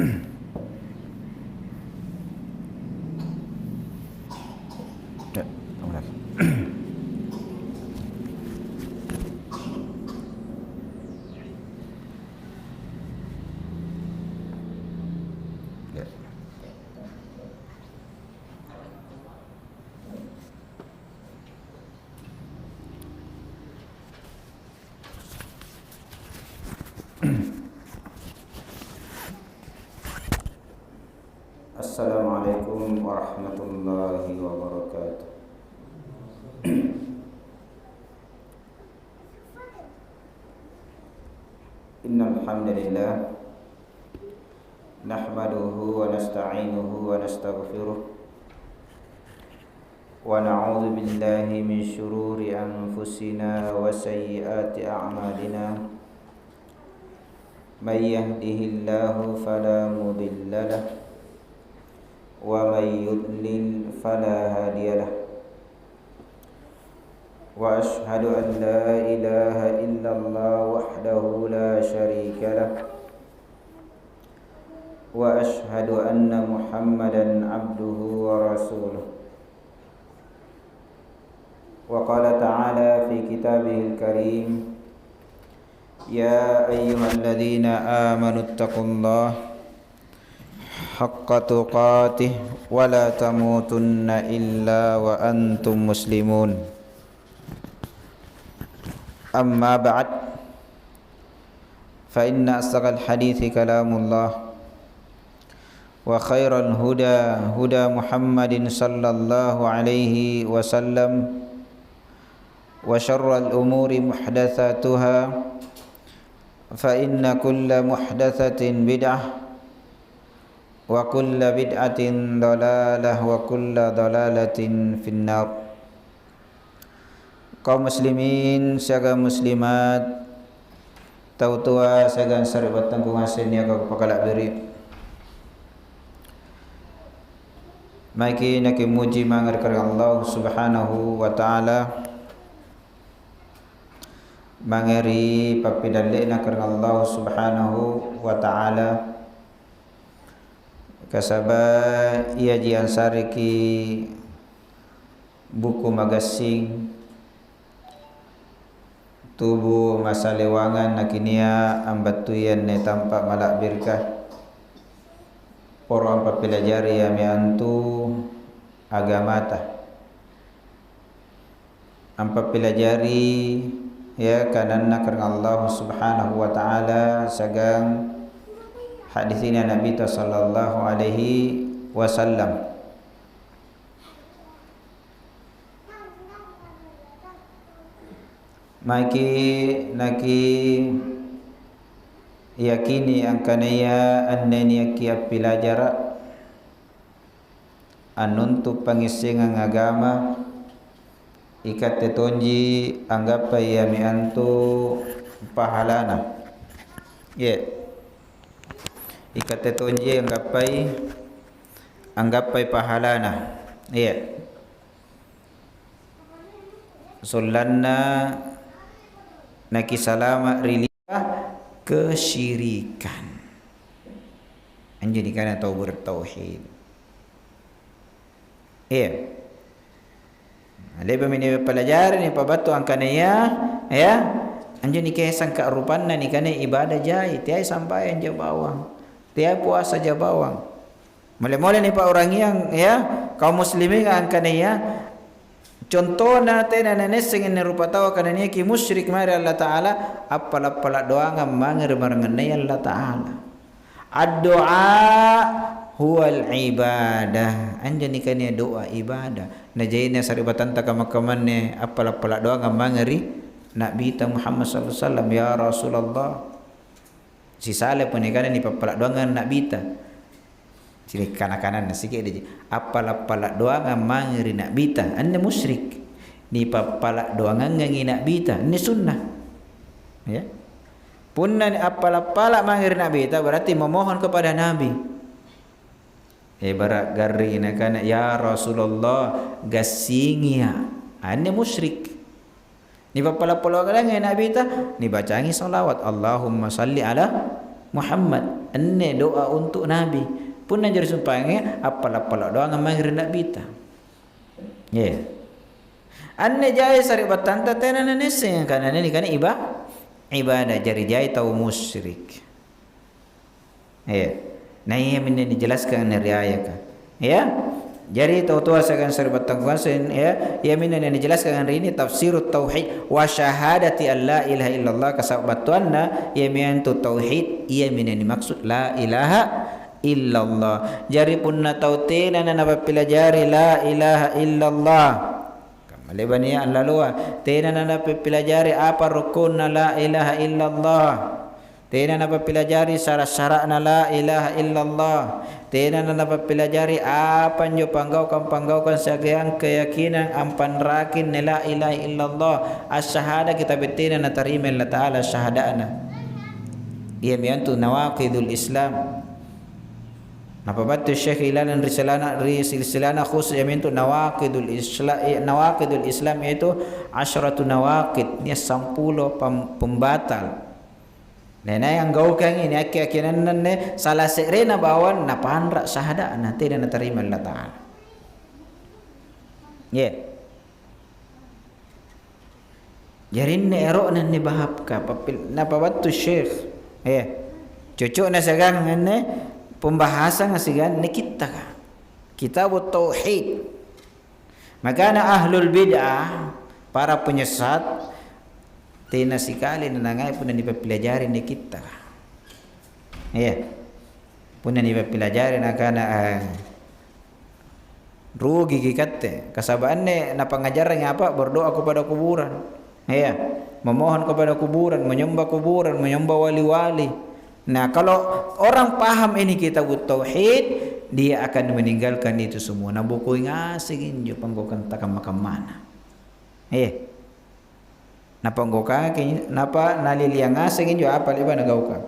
Ya, benar. Ya. Assalamualaikum warahmatullahi wabarakatuh. Innal hamdalillah nahmaduhu wa nasta'inuhu wa nastaghfiruh wa na'udzu billahi min shururi anfusina wa sayyiati a'malina. May yahdihillahu fala mudilla lahu wa may yudlil fala hadiya lahu. Wa ashhadu an la ilaha illallah wahdahu la syarika lah. Wa ashhadu anna Muhammadan abduhu wa rasuluh. Wa qala ta'ala fi kitabihil karim, ya ayyuhalladzina amanu taqullaha haqqa tuqatih wa la tamutunna illa wa antum muslimun. Amma ba'd, fa inna asdaqal hadithi kalamullah wa khairal huda huda Muhammadin sallallahu alaihi wasallam wa syarral umuri muhdatsatuha fa inna kulla muhdatsatin bid'ah wa kulla bid'atin dalalah wa kulla dalalatin finnar. Kaum muslimin saga muslimat tau tua sagan sarbat tanggung asin ya kau pakalak beri maiki nak muji mangar kar Allah subhanahu wa ta'ala, mangeri papidalle nak kar Allah subhanahu wa ta'ala kasaba ia jian sariki buku magasing tubuh masa lewangan nakinia ambatuyan ne tampak malak birkah orang papilajari ya miantu agamata ampa pilajari ya kananna karena Allah subhanahu wa ta'ala sagang hadisina Nabi sallallahu alaihi wasallam. Maki naki yakini angkanaya annani yakia pilajara anuntu pangisingang agama ikat tetonji anggap ya miantu pahalana ye ikat tetonji anggap pahalana ye sulanna naki salama rilika kesyirikan anjani kana tau bertauhid iya leba mini pelajaran ni pabatu angkanaya ya anjani kesan ka rupanna ni kana ibadah jai tiai sampai anja bawang tiai puasa ja bawang mole-mole ni pa orang yang ya kaum muslimin angkanaya contohna tena nenes sing rupa tawa kanania ki musyrik mari Allah taala apala-pala doa ngamangar maranganai Allah taala ad-du'a huwal ibadah anjani kania doa ibadah najaina saribatan takamakamane apala-pala doa ngamangari Nabi ta Muhammad sallallahu alaihi wasallam ya Rasulullah si saleh punikana ni papala doa ngan Nabi ta ciri kanan-kanan sikit aja apala-pala doa ngamangri nak bita anda musyrik ni papala doa ngangi nak bita ni sunnah ya punna apala-pala mangri nak bita berarti memohon kepada Nabi barak garri nakana ya Rasulullah gasingia anda musyrik ni papala-pala ngangi nak bita ni bacangi salawat Allahumma salli ala Muhammad enne doa untuk Nabi pun najari sumpahnya apal-apal doa ngamang rendak bita ya anne jaya sari batanta tenan nese kana ni kana ibadah jari jaya tahu musyrik ya nah ia minne dijelaskan dari ayat ya jadi tahu asakan sari batang kuasen ya minne dijelaskan hari ini tafsirut tauhid wa syahadati alla ilaha illallah kasabatuanna ya minne tauhid ia minne dimaksud la ilaha illallah jari punna tahu tenan na pelajari la ilaha illallah malebani allalua tenan na pelajari apa rukun la ilaha illallah tenan na pelajari syarat-syarat la ilaha illallah tenan na pelajari apa nyo panggaukan sagiang keyakinan ampan rakin la ilaha illallah asyhada kita betina na tarima Allah taala syahadana ia miantu nawaqidul Islam apa batu Syekh Ilalan risalana khusus yang itu nawaqidul Islam yaitu asyratu nawaqid ni 10 pembatal. Nena yang gaukan ini akiakinan ne salah sekrena bawan na panra syahada nanti dan terima Allah taala. Ya. Jarin ne erok nan ne bahap ka papil napa batu Syekh. Ya. Cucuk na sagang ne pembahasan asigan ni kita kitab tauhid maka ahlul bid'ah para penyesat tina sekali nanangai pun dipelajari ni kita ya pun dipelajari nakana rugi kikatte kasabaanne na pangajaran apa berdoa kepada kuburan ya memohon kepada kuburan menyembah wali-wali. Nah, kalau orang paham ini kitab tauhid, dia akan meninggalkan itu semua. Nah, buku ngasing jo panggokan takam makam mana. Napa nggoka napa naliliang ngasing jo apa liba nagauka.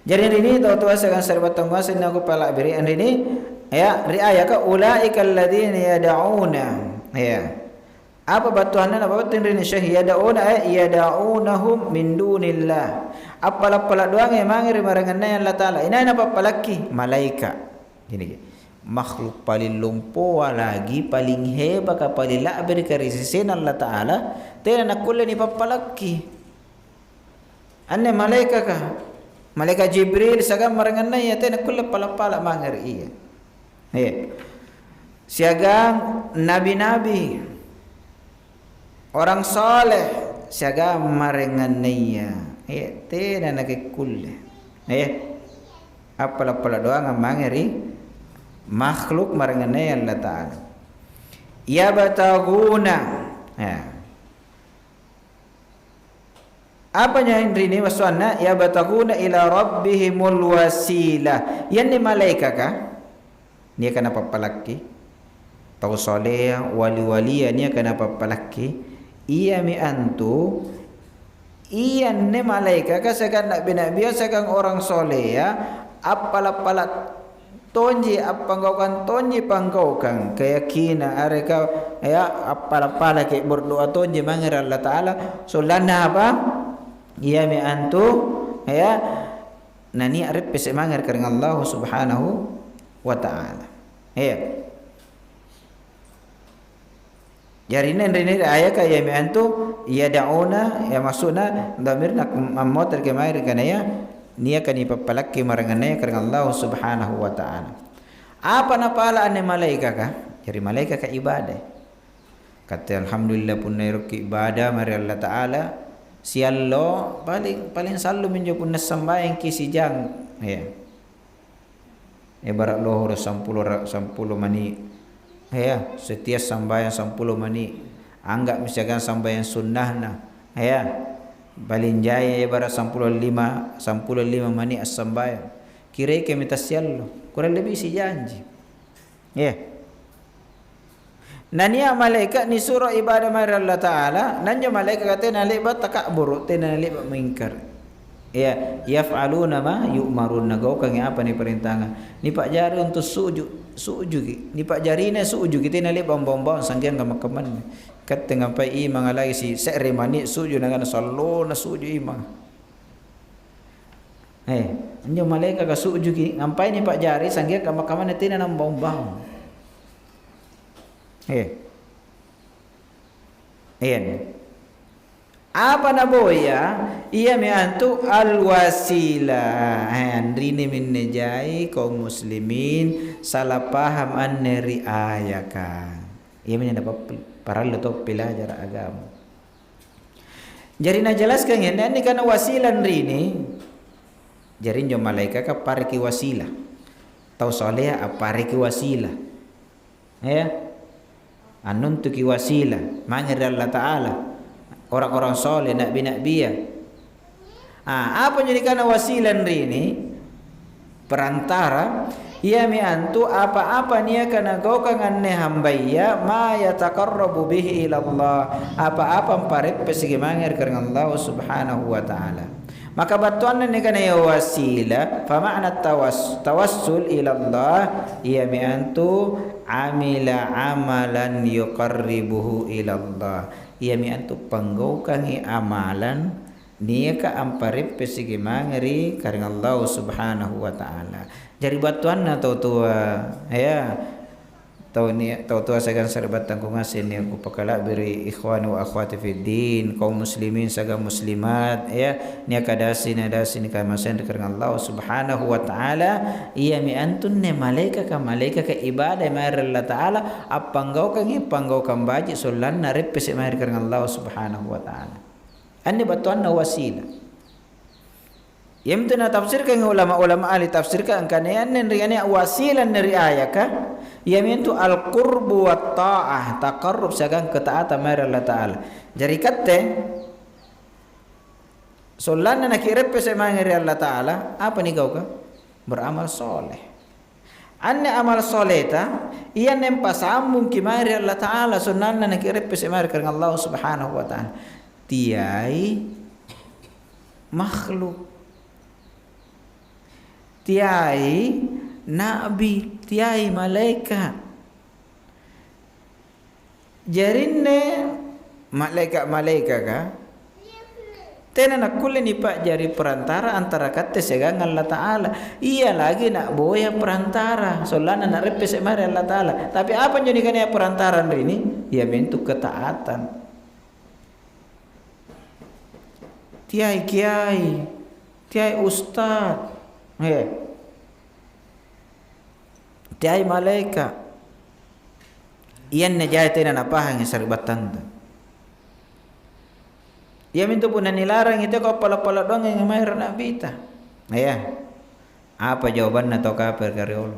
Jadi ini tahu asakan serbat tanggasin aku pala beri ini riaya ka ulaika alladziina yad'una apa batuanna apa batun rini syekh yad'unahum min dunillah apala-pala doang emang maranganna Allah taala ina apa palaki malaika gini makhluk paling lumpo lagi paling heba ka paling labir ka risisen Allah taala tena nakulle ni papalaki anne malaika ka malaika Jibril sagam maranganna ya tena kulle pala-pala mangar iya siagang nabi-nabi orang soleh siaga marengan niya tena nakikulle apala-pala doang mangeri makhluk marengan niya Allah taala ya bataguna apa yang ini maksudnya ya bataguna ila rabbihimul wasilah yan ni malaika ka niya kana papalaki tau soleh wali-wali niya kana papalaki iya mi antu iya ne malaika kasakan nak binabi sakan orang soleh ya apala-pala tonji apangaukan tonji pangaukan keyakinan areka ya apala-pala ke berdoa tonji mangira Allah taala solana apa iya mi antu ya nani arep pese mangir kareng Allah subhanahu wa taala Jarina ini ayat kaya mi antu ya dauna ya maksudna damir nak mamot terkemair kana ya nia kani papalaki marangana kareng Allah subhanahu wa taala. Apa napala ane malaika ka? Jadi malaika ka ibadah. Kata alhamdulillah pun nairuk ibadah mari Allah taala siallo paling selalu menjupun sambayang kisijang ya. Ibarat lohor 10 mani setiap sambayang 10 mani anggap misalkan sambayang sunnahna balin jaya ibarat 15 mani as-sambayang kira ke minta siallo kurang lebih si janji nania malaikat ni surah ibadah mari Allah taala nanya malaikat kata nalibat takabur tena nalibat mengingkar yaf'aluna ma yu'marun nagau kang apa ni perintangan ni pak jari untuk sujud ni pak jari na sujud kita nali bom-bom sanggian kamakaman kat tengah pai mangalai si seremani sujud dengan sallo na sujud imang Anjo malaikat ka suju ki ngampai ni pak jari sanggia ka makaman tina nang bau-bau. Apa na boya ia me antu al wasilah andrini min nejai kaum muslimin salah paham anne riayaka ia men dapat parallu to pelajar agama jadi na jelaskan ini kana wasilah rini jadi njo malaika ka pariki wasilah tau soleh apariki wasilah anun tu ki wasilah mangir Allah taala orang-orang soleh nabi-nabiya. Apa jadi kana wasilah rini perantara ia mi antu apa-apa nia kana gau kanganne hambaya ma yataqarrabu bihi ila Allah apa-apa parek pesigi mangir karena Allah subhanahu wa ta'ala maka batuan ni kana ya wasilah fa ma'na tawassul ila Allah ia mi antu amila amalan yuqarribuhu ila Allah ia mi antu panggaukangi amalan nia ka amparip pesigi mangeri karena Allah subhanahu wa ta'ala jadi batuan na tau tua tau tua sagan serbat tangkung asin ni aku pakala beri ikhwan wa akhwati fid din kaum muslimin saga muslimat nia kadasi ka masen karena Allah subhanahu wa ta'ala ia mi antun ne malaika ka ibadah ma Allah ta'ala apanggau kan baji solan na repese ma karena Allah subhanahu wa ta'ala anni batuan na wasilah yang tuna tafsirkan ulama-ulama ahli tafsirkan angkanya riane wasilan dari ayaka yamintu al-qurbu wa ta'ah taqarrub sagang ketaatan mari Allah taala jadi katte solanna nakirep se mangeri Allah taala apa nih kau ka beramal soleh anne amal soleh ta ia nem pasambung ki mari Allah taala sunanna nakirep se mari karena Allah subhanahu wa taala tiai makhluk tiai nabi tiai malaikat jarinne malaikat ka tena nak kulle ni pak jari perantara antara katte segang Allah taala iya lagi nak boya perantara solana nak repes mari Allah taala tapi apa jadi kan ya perantara ini ya bentuk ketaatan tiai kiai tiai ustaz tiai malaikat iyan najai tena napahang saribatan tu ia mintu pun nilarang itu kau pala-pala doang yang mahir nabi ta apa jawaban atau kafir kariolo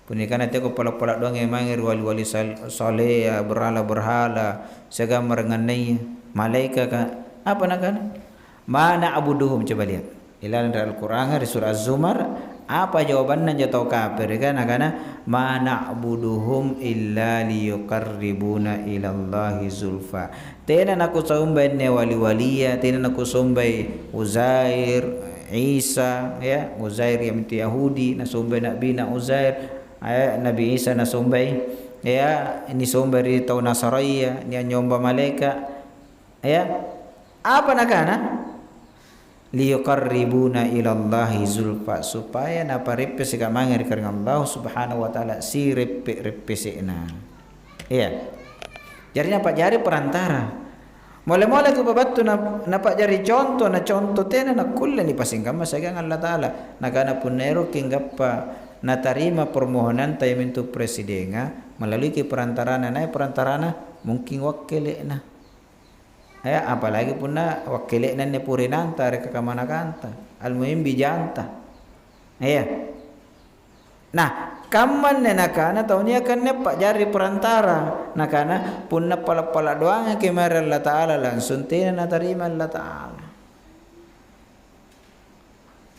punikan itu kau pala-pala doang yang mahir wali-wali soleh berhala segala merenganai malaikat apa nakana mana abuduhum coba lihat ilalan dari Al-Quran dari surah Az-Zumar apa jawabannya jatuh kafir kan karena ma na'buduhum illa liyuqarribuna ilallahi zulfa tena naku sombai ne wali-waliya tena naku sombai Uzair Isa Uzair yang itu Yahudi na sombai Nabi na Uzair Nabi Isa na sombai ini sombai di tahun Nasaraya ni nyomba malaikat apa nakana liyuqarribuna ilallahi zulfa supaya napa repe sika mangir karena Allah subhanahu wa ta'ala si repe sekna jadi napa jari perantara mole-mole ku babattu napa jari contoh tena na kulle ni pasingkam masagang Allah taala nakana punero kinggappa na tarima permohonan taymintu presidenga melalui ki perantarana mungkin wakilena apalagi punna wakilek nanne purinanta reka kamana kanta almuhim bijanta nah kaman nakana taunya kan pak jari perantara nakana punna pala-pala doang ke mari Allah taala langsung tena terima Allah taala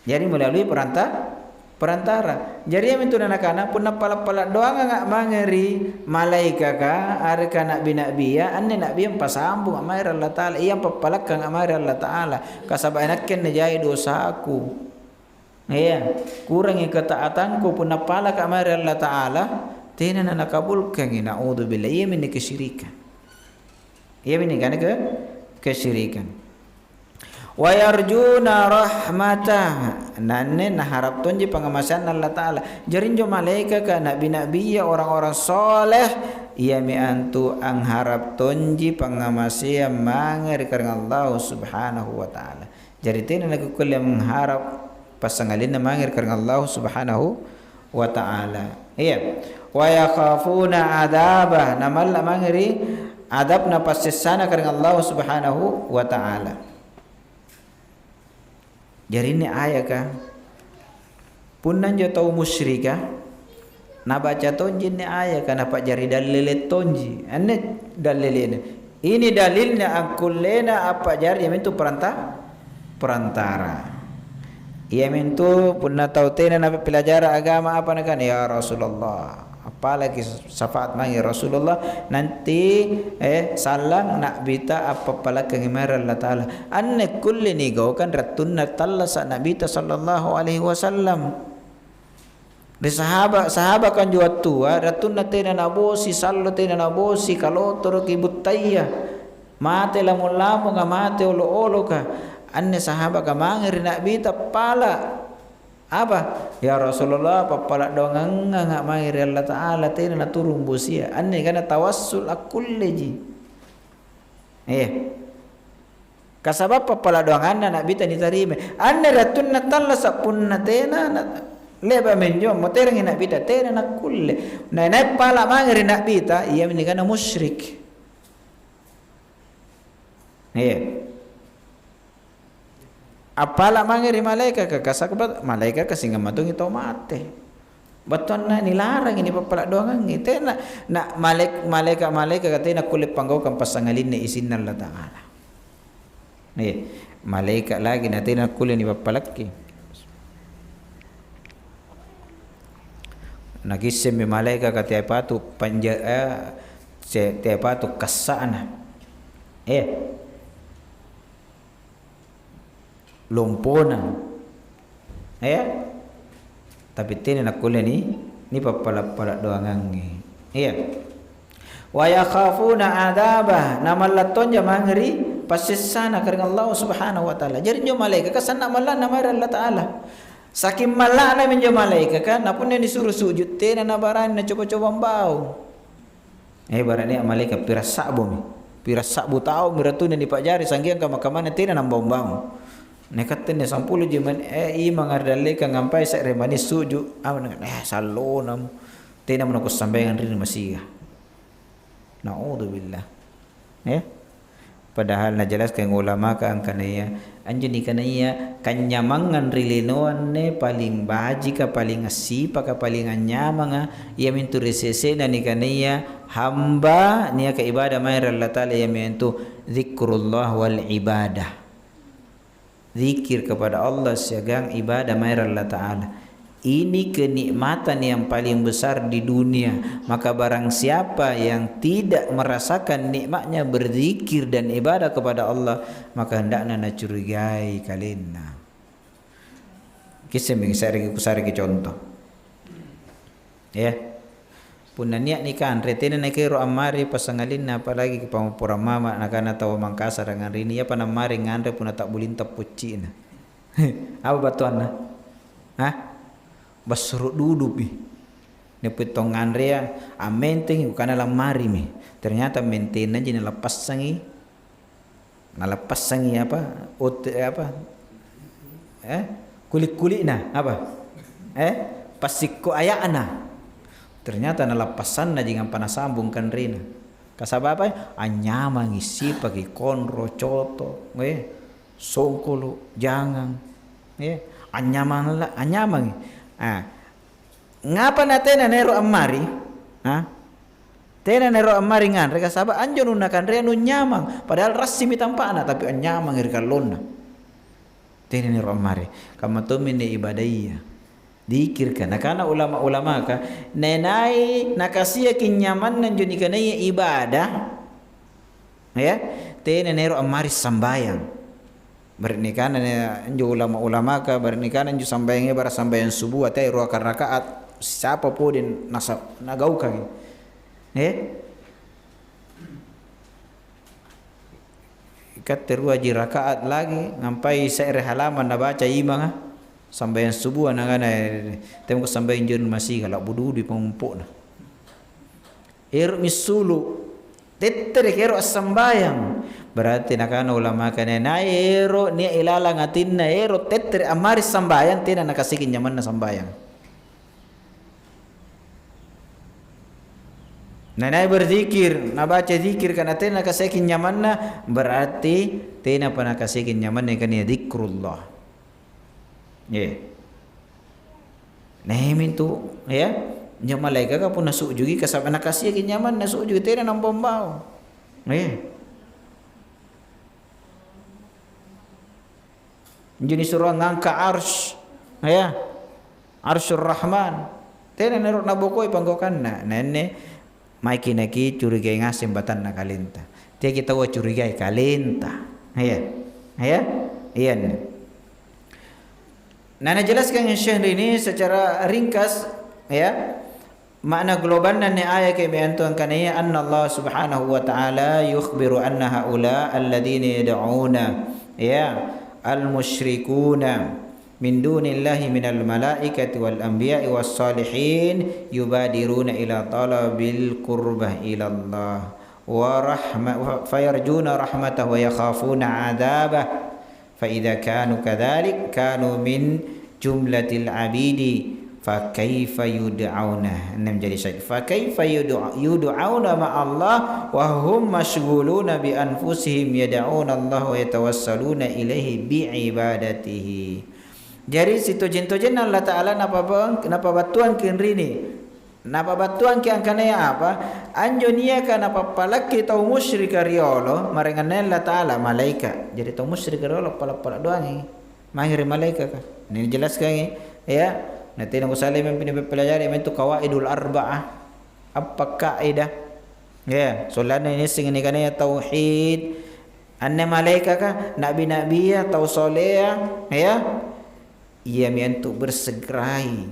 jadi melalui perantara jadi yang itu nakana punna pala-pala doang ngak mangeri malaika ka areka nabi ya anne nabi yang pasambung amai Allah taala iya papalakkan amai Allah taala kasabanakken nejai dosaku kurangi ketaatanku punna palak amai Allah taala tena nakabulkan naudzubillah iya min kesyirikan iya min kan kesyirikan wa yarjuna rahmatah nanne na harap tonji pangamasan Allah taala jarinjo malaika ka nabi-nabi orang-orang soleh ia mi antu ang harap tonji pangamasia mangir karena Allah subhanahu wa taala jadi tena nagkulle mengharap pasangalin na mangir karena Allah subhanahu wa taala iya wa yakhafuna adabah namal mangiri adab na pasisana karena Allah subhanahu wa taala. Jadi ini ayat kan punan jo tau musyrika na baca tonji ni ayat kan apa jari dalil tonji ane dalil ini dalilnya angkullena apa jari yang itu perantara ia mintu punna tau tena na pelajara agama apa nak kan ya Rasulullah apalagi syafaat mangi Rasulullah nanti salang nak bita apa pala kengimara Allah taala anne kulli ni go kan ratunna tallasa nabi sallallahu alaihi wasallam di sahabat kan jua tua ratunna tena nabosi sallo tena nabosi kalau toro kibutaya mate lamu ngamate olo ka anne sahabat ka mangir nak bita pala apa ya Rasulullah papala dongang ngak mahir Allah taala tena na turun busia anne kana tawassul akulleji kasabab papala dongan na bita ni tarime anne ratunna talla sapunna tena leba menjo moterang ina bita tena na kulle na pala mahir na bita iya ni kana musyrik apala mangiri malaika ka kasakbat malaika kasinga matung ito mate baton na nilarang ini papala doang ngite na malaika katena kulit panggaw kan pasangalin ni isin Allah taala malaika lagi natin na kulit ni papalaki nagisim mi malaika ka tiapatu tiapatu kasana lompona tapi tini nak kuliah ni papala doangang wa yakhafuna adabah namallaton jamangri pasisana karena Allah subhanahu wa taala jadi jo malaika kasana malana namara Allah taala saking malana min jo malaika kan napun disuruh sujud tena na barani na coba-coba bau barani malaika pirasabu tau miratu ni pajari sanggiang ka makamana tena nambau-bau nekaten ne 10 jeman mangardalle ka ngampai sa remani suju awan salonam tena menako sambayan rin masiga naudzubillah padahal na jelas kay ulama ka ang kanaya anjeni kanaya kanyamangan rilinoan ne paling baji ka paling asipa ka paling anyamanga iya mintu resese na ni kanaya hamba niya ka ibadah mayra Allah taala iya mintu zikrullah wal ibadah zikir kepada Allah segang ibadah mayra Allah taala ini kenikmatan yang paling besar di dunia maka barang siapa yang tidak merasakan nikmatnya berzikir dan ibadah kepada Allah maka hendaknya na curigai kalena kisah mengisari contoh pun niat nikah retena nakiro amari pasangalin na apalagi pamupura mama nakana tawa mangkasa dengan rini apa namari ngandre pun tak bulinta pucina apa batuan na basuru dudup ne petong ngandre amenteng kana lamari mi ternyata mentena jina lepas sangi apa kulit na apa pasiko ayana ternyata nalapasan na jangan panasambung kan rina kasabapa anyama ngisi pagi konro coto songkolo jangan anyama ngapa na tena nero amari tena nero amari ngan reka saba anjo nunakan renu nyamang padahal rasi mitampana tapi anyamang irka lona tena nero amari kama tomine ibadaiya dikirkan karena ulama-ulama ka nenai nakasia kinyaman nan joni kanaya ibadah tena nero amari sambayang bernikahan anjo ulama-ulama ka bernikahan anjo sambayangnya bara sambayang subuh atau ro rakaat siapa pun din nagau ka Kat terua ji rakaat lagi sampai seere halaman na baca imang sampai subuh na kana temu sampai jun masih kalau budu di pemumpuk na misulu tetere kero sembayang berarti nakana ulama kana na ni ilala ngatin na tetere amari sembayang tina nakasikin nyaman na sembayang. Nanai berzikir, nabaca zikir kana tena kasekin nyamanna berarti tena pana kasekin nyamanna kan ya zikrullah. Ya. Nah itu ya, nya malaika ka pun nasuk jugi kasabana kasekin nyaman nasuk jugi tena nambombao. Ya. Jadi suruh ngangka arsh, ya. Arsyur Rahman. Tena nerok nabokoi panggokanna. Nene mai kinaki curigai ngasim batan na kalenta. Dia kita wa curigai kalenta. Ya. Ya. Iya. Nana jelaskan Syekh ini secara ringkas ya. Makna global dan ayat ke biantuan kanaya anna Allah Subhanahu wa taala yukhbiru anna haula alladziina yad'una ya al-musyrikuuna min dunillahi minal malaikati wal anbiya'i was salihin yubadiruna ila talabil qurbah ila Allah wa fayarjuna rahmatahu wa yakhafuna 'adzabah fa idza kanu kadzalik kanu min jumlatil 'abidi fa kaifa yud'auna menjadi syait fa kaifa yud'auna ma Allah wa hum mashghuluna bi anfusihim yad'una Allah wa yatawassaluna ilaihi bi ibadatihi. Jadi situ jintojen Allah Ta'ala napa batuan kinrini napa batuan ki angkana apa anjonia ka napa palaki tau musyrik riolo marengan Allah Ta'ala malaika jadi tau musyrik riolo pala doang mahir malaika ka ini jelaskan ya nanti nang usale mempini pelajari itu qawaidul arba'ah apa kaidah ya solana ini sing ini kana tauhid anna malaika ka nabi ya tau soleh ya ia miantuk bersegerai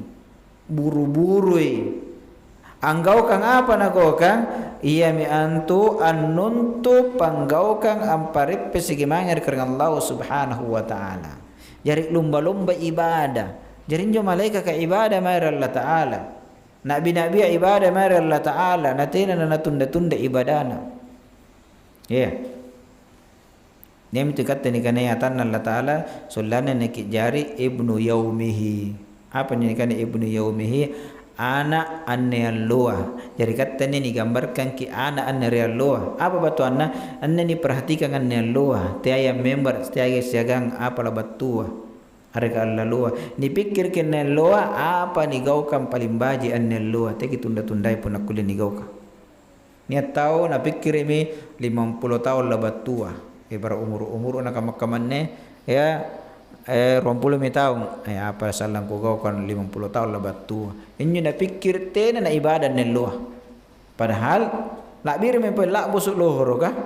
buru-buru anggau kang apa nago kang ia miantu annuntu panggau kang amparip pesigimangir kerang Allah Subhanahu wa taala jadi lumba-lumba ibadah jadi jo malaika ka ibadah mai Allah taala nabi ibadah mai Allah taala natina na tunda-tunda ibadana ya Nim tikat ni kanayatan Allah Ta'ala sulana neki jari ibnu yaumihi. Apa ni kan ibnu yaumihi? Anak an-niyalluah. Jadi kata ni gambarkan ki anak an-niyalluah. Apa batu anna? Anna ni perhatikan an-niyalluah. Tiaya member, tiaya siagang apa la batua. Harga al-luah. Ni pikir ke an-niyalluah apa ni gaukan paling baji an-niyalluah. Teki tunda-tundai pun aku ni gaukan. Niat tahu na pikir ini 50 tahun la batua. Ibarat umur nak makamanne ya 20 tahun apa salam ko kan 50 tahun lebat tua inyo na pikir tena na ibadah nelluah padahal lak bir me lak busuk lohoro ka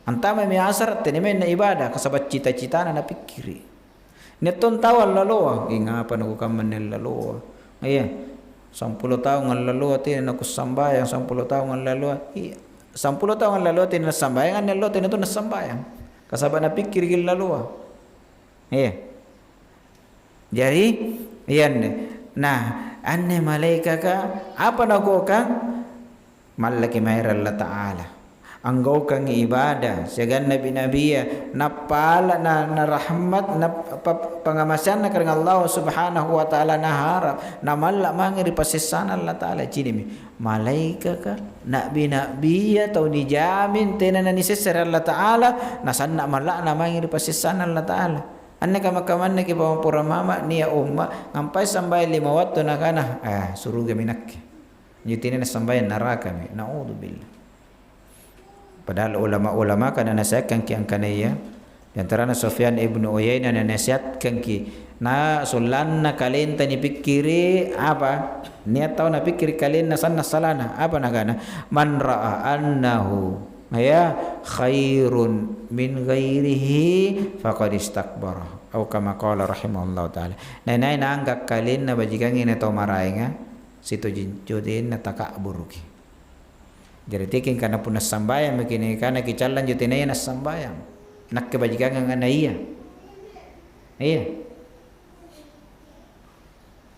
antama mi asar tene men na ibadah kasabat cita-cita na pikiri neton tawal laloa ingapa na ko kaman laloa iya 10 tahun laloa tena na ko sambayang 10 tahun laloa iya 10 tahun lalu tina sambayang lalu tina tu nasambayang kasaba na pikir gil lalu jadi yan nah anne malaika ka apa nago ka malaki mayra Allah Ta'ala anggau kang ibadah segan nabi napala na rahmat na pangamasan na karang Allah Subhanahu wa Ta'ala na harap na malla mangiri pasisan Allah Ta'ala jinimi malaika ka nabi tau dijamin tena na nisesar Allah Ta'ala na sanna malla na mangiri pasisan Allah Ta'ala anna kamakaman na kipamapura mama niya umma ngampai sampai 5 waktu na kana suruga minak nyutina na sampai neraka mi naudzubillah. Padahal ulama-ulama kana nasihatkan ki angkanaya di antaranya Sufyan ibnu Uyainah nasihatkan ki na sulanna kalenta ni pikiri apa niat tahu na pikiri kalena sanna salana apa nagana man ra'a annahu ya khairun min ghairihi faqad istakbara atau kama qala rahimahullah taala nai nanggak kalena bajikan ina to marainga situ jinjudin na takabburuki. Jadi tiking karena pun nasambayang begini karena kicalan jutinaya nasambayang. nak kebajikan ngana iya.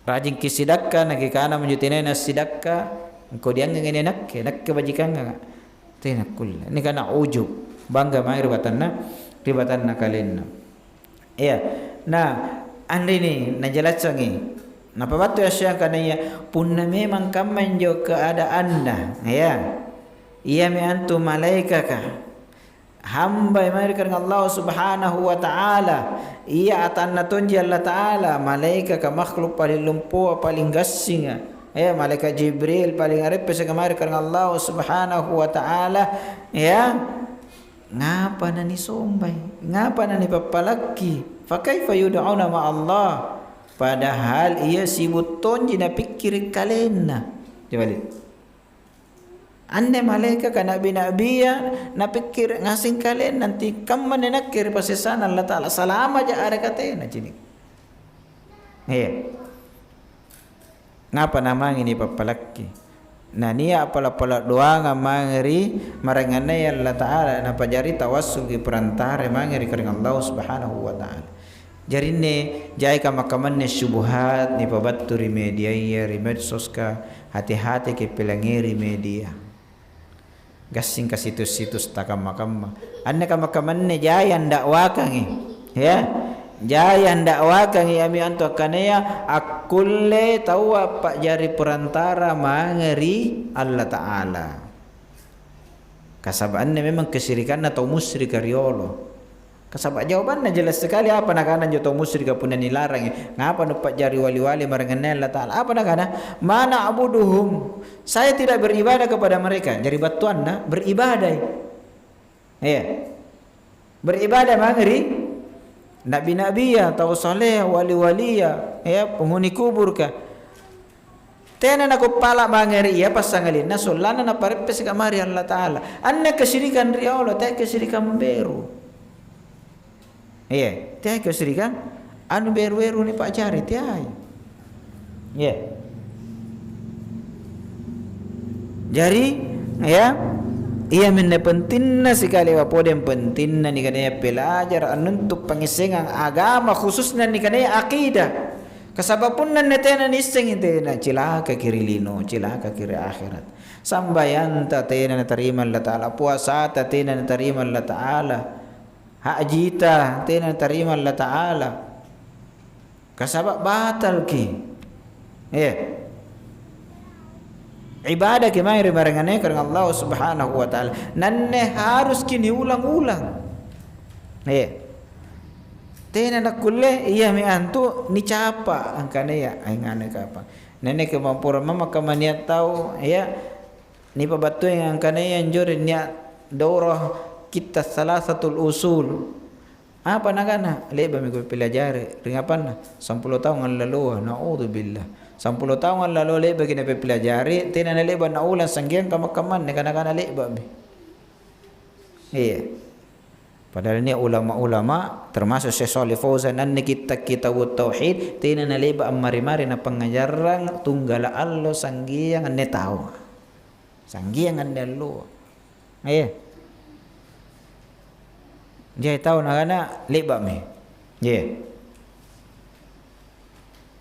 Rajin kisidakka nak kana menjutinai nasidakka engkau dia ngene nak kebajikan ngana. Tena kul. Ini kana ujub, bangga mai ribatanna kalenna. Iya. Nah, andi ni najelaskan ni. Napa batu ya syekh kanaya punna memang kamanjo keadaanna, ya. Ia mi antu malaikaka. Hamba mai karena Allah Subhanahu wa taala. Ia atanna tonji Allah taala malaikaka makhluk paling lumpuh paling gasing. Ya malaikat Jibril paling arep sekamari karena Allah Subhanahu wa taala, ya. Ngapa nani sombay? Ngapa nani papalaki? Fa kaifa yud'una ma Allah? Padahal ia sibut tonji na pikir kalena. Coba lihat. Ande malaikat kan nabi-nabiya na pikir ngasing kalen nanti kamman nakir pasisana Allah taala salama ja are katena cini. Ngapa namang ini papalaki? Nah niya apala-pala doa ngamangeri marangana ya Allah taala na pajari tawassul ki perantara mangeri karena Allah Subhanahu wa taala. Jarine jai kamakamanne syubhat ni pabatturi media ya medsos ka hati-hati ke pelangeri media. Gasing ka situs-situs takam-makam. Anne kamakamanne jai dakwakan ya. Jai dakwakan ami antu kanaya akulle tawa pak jari perantara mangeri Allah taala. Kasabaanne memang kesyirikan atau musyrik riolo. Kasabak jawabannya jelas sekali apa nakana joto musyrik pun dilarang. Ngapa nupak jari wali-wali maranganna Allah taala? Apa nakana? Mana abuduhum. Saya tidak beribadah kepada mereka. Jadi batuan nah beribadah. Beribadah mangeri nabi-nabi ya, tahu saleh, wali-wali ya, penghuni kubur ka. Tena nak pala mangeri ya pasangalina solana na parepes kamari Allah taala. Anna kesyirikan ria Allah, teh kesyirikan beru. Teh kesyirikan anu beru-beru ni pak cari tiai. Jadi ia minne pentingna sekali wapodem pentingna ni kanaya pelajar untuk pengisengan agama khususnya ni kanaya akidah. Kasabapun nan netena niseng itena cilaka kiri lino, cilaka kiri akhirat. Sambayan ta tena terima Allah taala, puasa ta tena terima Allah taala. Haji ta tena terima Allah taala. Kasabab batal ki. Ibadah kemai barangane karena Allah Subhanahu wa taala. Nanne harus kini ulang-ulang. Tena nak kulle iya mi antu ni capa angkane ya aingane kapa. Nene kemampura mama kamaniat tahu ni pabatu yang angkane yang jore niat daurah kita salasatul usul. Apa nakana? Leba mi ko pelajari ringapan 10 tahun lalu naudzubillah. 10 tahun lalu leba kina pelajari tena leba na ulan sanggian kamakaman kana leba mi. Padahal ni ulama-ulama termasuk Syekh Shalih Fauzan an kita tauhid tena leba amari-mari na pangajaran tunggal Allah sanggian ane tahu. Sanggian ane lu. Dia tahu nakana leba mi.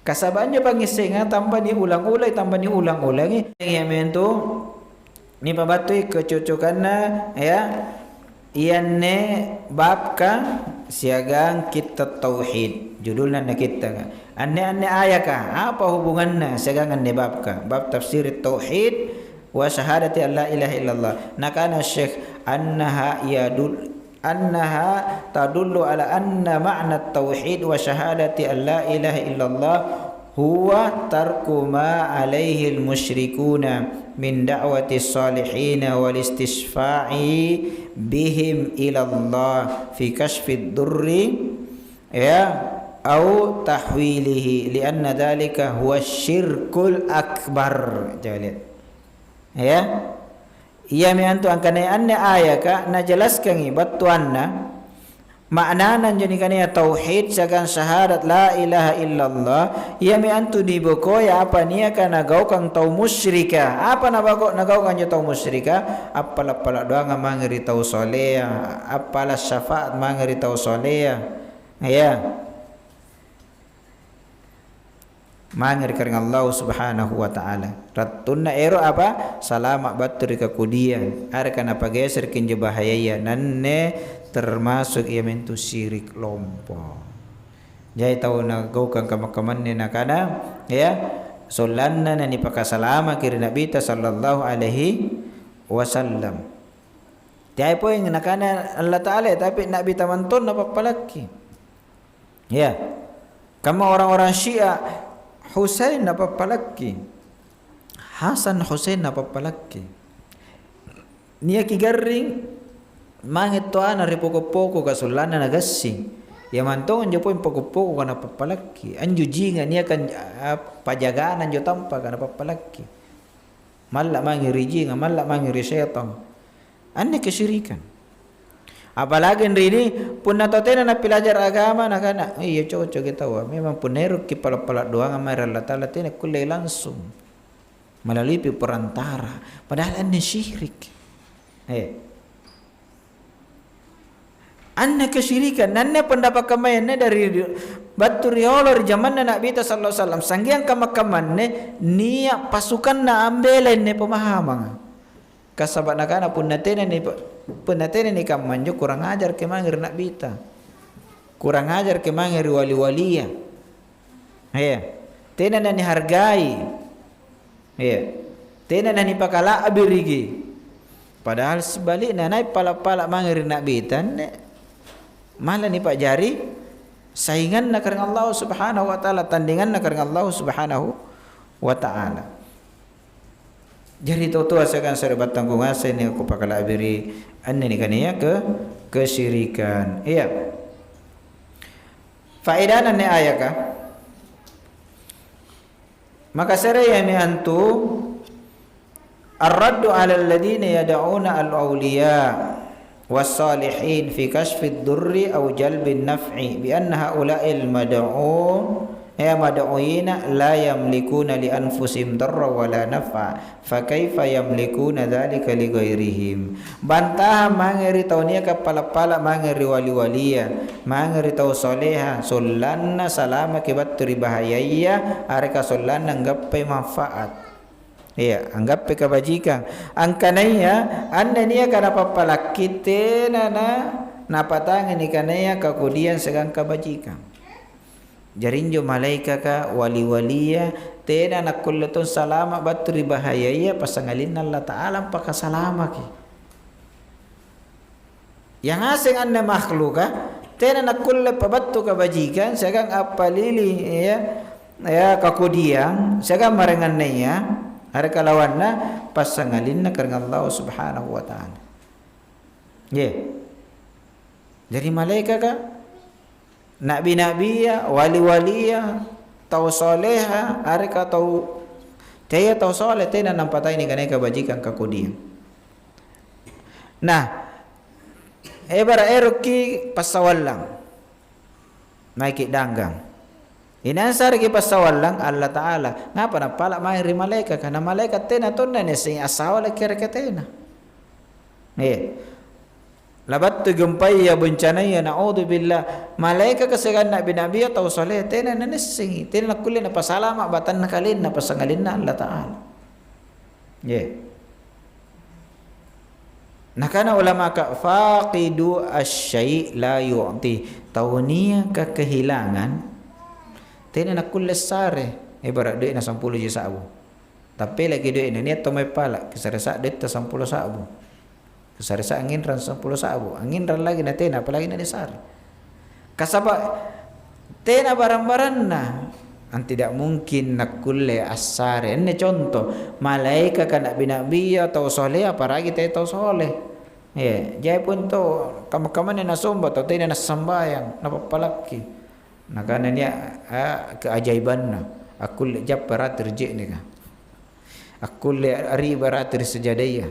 Kasabannya pangisenga tambah ni ulang-ulang yang mentu ni pabatui kecocokanna ianne babka siagang kita tauhid judulnya kita anne ayaka apa hubungannya siagang anne babka bab tafsir tauhid wa syahadati alla ilaha illallah nakana syekh annaha tadullu ala anna ma'na tauhid wa syahadati alla ilaha illallah huwa tarku ma alaihi al-musyrikuna min da'wati salihin wal istisfa'i bihim ila Allah fi kashfi ad-durri au tahwilihi lianna dhalika huwa syirkul akbar. Jangan lihat ia mi antu angkane anne ayaka najelaskan batuanna maknanan jani kania tauhid sagan syahadat la ilaha illallah ya mi antu diboko ya apa nia kana gau kang tau musyrika apa na bago na gau kang tau musyrika apala pala doa mangeri tau soleh apala syafaat mangeri tau soleh ya mangeri kareng Allah subhanahu wa ta'ala ratunna ero apa salama batur ka kudian are kana pageser kinje bahaya nanne termasuk ia mentu syirik lompo jai tahu na gau kang kamakaman ni nakana ya solanna na ni pakasalama kiri nabi ta sallallahu alaihi wasallam tiai po yang nakana Allah taala tapi nabi tamanton na papalaki ya kama orang-orang Syiah Husain na papalaki Hasan Husain na papalaki niya kigaring mangit to ana ripoko-poko kasulana nagassi ya mantongan jo poin poko-poko kana papalaki anju jinga niya kan pajagaan anjo tampa kana papalaki malla mangiri jinga malla mangiri syaitan anne kesyirikan apalagi ini pun natotena na pelajar agama na kana iya cocok kita wa memang puneruk ki pala-pala doang amai Allah taala tena kulle langsung melalui perantara padahal anne syirik anne kesyirikan nanne pendapat kamayanne dari batu riolor zaman Nabi sallallahu alaihi wasallam sanggiang kamakamanne niya pasukan na ambelen ne pemahaman kasabat nakana punnatene ni kamanjo kurang ajar ke mangir Nabi ta kurang ajar ke mangir wali-walia tena nani hargai tena nani pakala abirigi padahal sebaliknya naik pala-pala mangir Nabi tan malah ni pak jari saingan na kareng Allah subhanahu wa ta'ala tandingan na kareng Allah subhanahu wa ta'ala jari tu asakan serbat tanggung asa ni aku pakala abiri anne ni kania kesyirikan iya faedah ni ayaka maka seraya ni antu ar-raddu 'ala alladhina yad'una al-awliya was-salihin fi kashfi ad-durri aw jalbi an-naf'i bi anna ha'ula'il mad'un mad'uina la yamlikuna li anfusihim darra wa la naf'a fa kaifa yamlikuna dzalika li ghairihim bantah mangeri taunia kapala-pala mangeri wali-walia mangeri tau soleha sullanna salama kibatturi bahayaya areka sullanna nggapai manfaat anggap kebajikan angkanaya anda niya kana papalakite na patangan ni kanaya kakudian segang kebajikan jarinjo malaika ka wali-walia tena nakullatun salama baturi bahayaya pasangalin Allah ta'ala pakasalama ki yang asing anda makhluka tena nakullat pabattu kebajikan segang apalili ya kakudian segang marengan naya hari kalawanna pasangalinna kareng Allah subhanahu wa ta'ala jadi malaika ka nabi-nabi ya wali-wali ya tau soleha hari ka tau taya tau soleh tena nampatai ni kanai kebajikan kakudian nah ebara eroki pasawallang naiki danggang inansar ki pasawallang Allah ta'ala ngapa na pala mahiri malaikat kana malaikat tena tonna ne sing asawala kereketena labat tu gempai ya bencana ya naudzu billah malaikat kasegan nabi-nabi atau saleh tena ne sing tena kullina pasalama batan nakalin na pasangalin na Allah ta'ala nakana ulama ka faqidu asy-syai' la yu'ti taunia ka kehilangan tena nak kulle sare ibarat duit na 10 je sabu tapi lagi duit ni atau mai pala kesaresa duit ta 10 sabu kesaresa angin ran 10 sabu angin ran lagi na tena apalagi na sare kasaba tena barang-barang na an tidak mungkin nak kulle asare ini contoh malaika kan nabi atau soleh apalagi teh tau soleh jai pun to kamu-kamu na somba atau tena na sambayang na papalaki nakana niya keajaiban na akul jab baratir je ni ka akul ari baratir sejadaya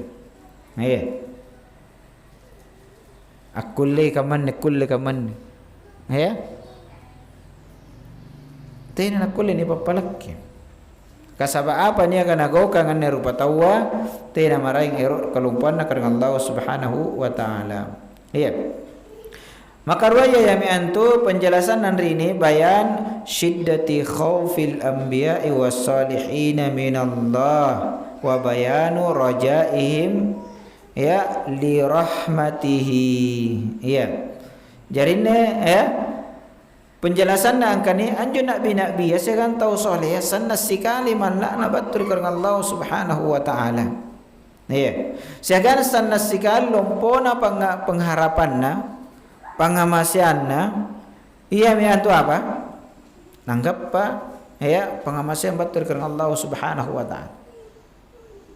Akulle kaman kulle kaman. Ya. Tena kulle ni papalakki. Kasaba apa ni akan nagaukan ngan rupa tawa tena maraing ero kalumpuan na karang Allah Subhanahu wa taala. Ya. Maka ruaya yami antu penjelasan nanri ini bayan syiddati khaufil anbiya'i was salihin minallah wa bayanu rajaihim ya li rahmatihi. Ya. Jarine ya penjelasan na angkani anjo nabi ya segan tau soleh sanna sikali man la nabatur karang Allah Subhanahu wa taala. Ya. Segan sanna sikali lompona pengharapan na pangamasian na iya mi antu apa nanggap pa ya pangamasian batur karena Allah Subhanahu wa taala.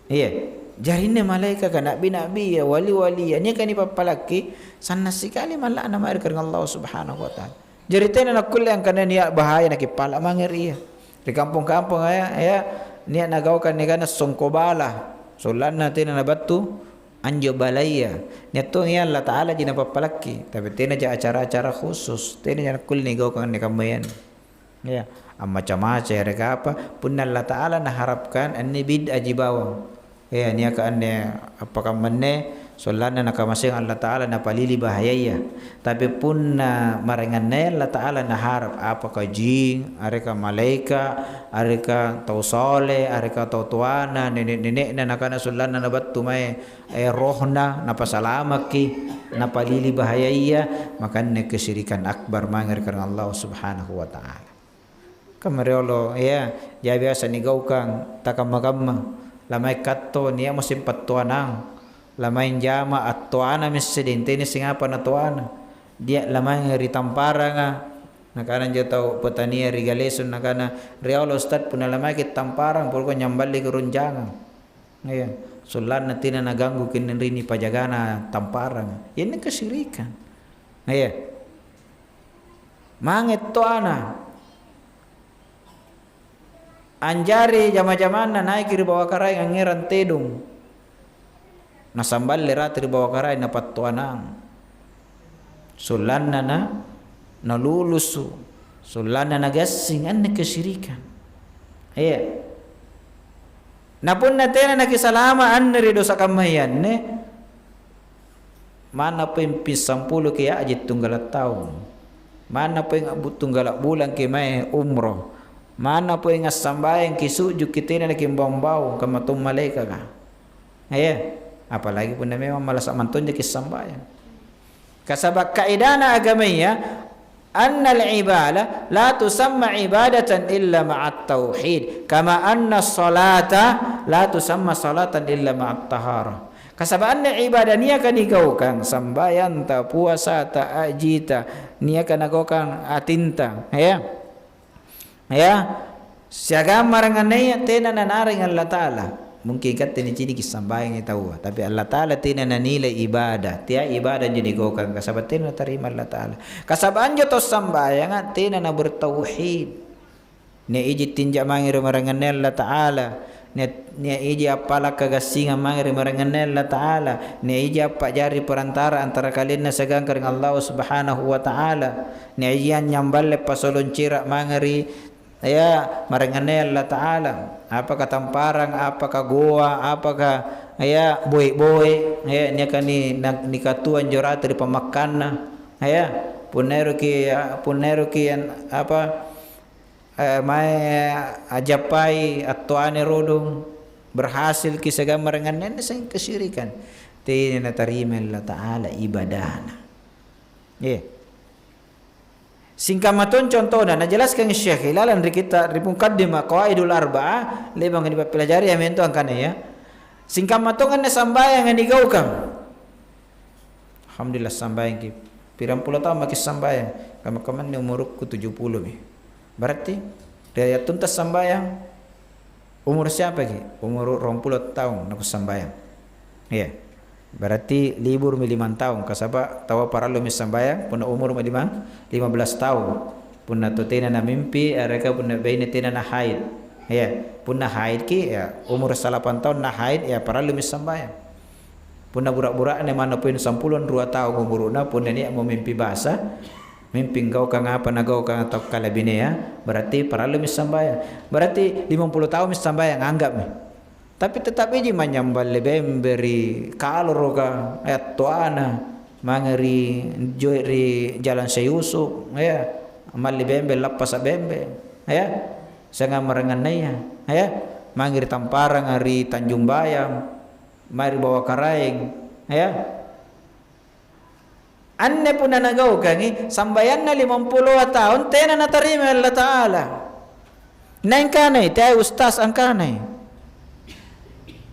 Iya jarine malaika ka nabi ya wali ya ni kan ipapalaki sanna sikali mala na mair karena Allah Subhanahu wa taala. Jarite na kulle ang kanan niya bahaya nakipala mangeriya di kampung-kampung ya niya nagawkan ni kana songkobala sulan natin na batu anjo balaya nyato ya Allah taala jina papalaki tapi tena ja acara-acara khusus tena ja kul ni gau kan kamayan ya macam-macam mereka apa pun Allah taala naharapkan anni bid ajibawang ya nia ka anne apakah menne solana nakamasing Allah taala na palili bahaya tapi pun na marenganne Allah taala naharap apakah jing areka malaika areka tau sole areka tau tuana nenek-nenek na nakana solana na battu mai rohna na pasalamaki na palili bahaya makanne kesyirikan akbar mangir karena Allah Subhanahu wa taala kamarelo ya ja biasa ni gaukang takamagama lamay katto niya musim patuanang lamay jama at tuana misidente ni singapa na tuana dia lamay ritampara nga nakanan dia tau petania rigaleson nakana realo stad puna lamay kit tamparang pulko nyambali kurunjangan ya sulan na tina naganggu kinrin ni pajagana tamparang yan ni kesirikan ya mangit tuana anjari jama-jaman na naik kiri bawah karay ngangiran tedung nasambal lerat kiri bawah karay na patuanang sulan na nalulusu sulan na nagasing an kesyirikan iya napun natin na nakisalama an rido sa kamayan ne mana po yung 10 kaya ajit tunggalat taon mana po yung abut tunggalak bulan kaya may umroh mana po yung asambayang kisujuk kita na nakimbambao kamatong malaika ka ayan apalagi po na may malas amanton na kisambayan kasabak kaidana agamaya anna al-ibada la tusamma ibadatan illa ma'at tauhid kama anna salata la tusamma salatan illa ma'at tahara kasabaan na ibadah niya kan ikaw kang sambayan ta puasa ta ajita niya kan ako kang atinta ayan ya siaga maranganay tena nanaring Allah taala mungkin kat tini cini kisambayang itaw tapi Allah taala tena nanila ibadah tiya ibadah jadi gokan kasabat tena tarima Allah taala kasabaan jo to sambayang tena na bertauhid ne iji tinja mangir maranganay Allah taala ne iji apala kagasingan mangir maranganay Allah taala ne iji apa jari perantara antara kalian na sagang kareng Allah Subhanahu wa taala ne iji nyamballe pasolon cira mangiri ya marangane Allah taala apakah tamparang apakah goa apakah ya boy ya nya kani nikatuan jorat dari pemakanna ya punero ki apa mai ajapai atuane rodong berhasil kisah marangane sing kesyirikan tina tarima Allah taala ibadahna ya singkamaton contohna najelaskan Syekh ilalan dari kita di mukaddimah qawaidul arba'ah lebang di pelajari amen tu angkana ya singkamaton kan sambayang yang digaukan alhamdulillah sambayang ki pirang puluh tahun makis sambayang kaman ni umurku 70 mi berarti dia tuntas sambayang umur siapa ki umur 20 tahun nak sambayang ya berarti libur 5 tahun kasaba tawa para lumi sambayang puna umur 15 tahun puna tutina na mimpi areka puna baina tina na haid ya puna haid ki ya umur 8 tahun na haid ya para lumi sambayang Pun burak-burak ne mana pun 92 tahun umurna pun dia mau mimpi basah. Mimpi kau kang apa nagau kang atau kalabine ya. Berarti paralu mis sambayang. Berarti 50 tahun mis sambayang anggap nih. Tapi tetap ini menyambal lebemberi kaloro ka ayat tuana mangeri joiri jalan Syusuk ya amal lebembe lapas bembe ya sanga maranganaya ya mangeri Tamparang hari Tanjung Bayam mari bawa karaeng ya anne pun nagau kangi sambayanna 50 tahun tena natarima Allah Taala nain kanai tay ustaz angkanai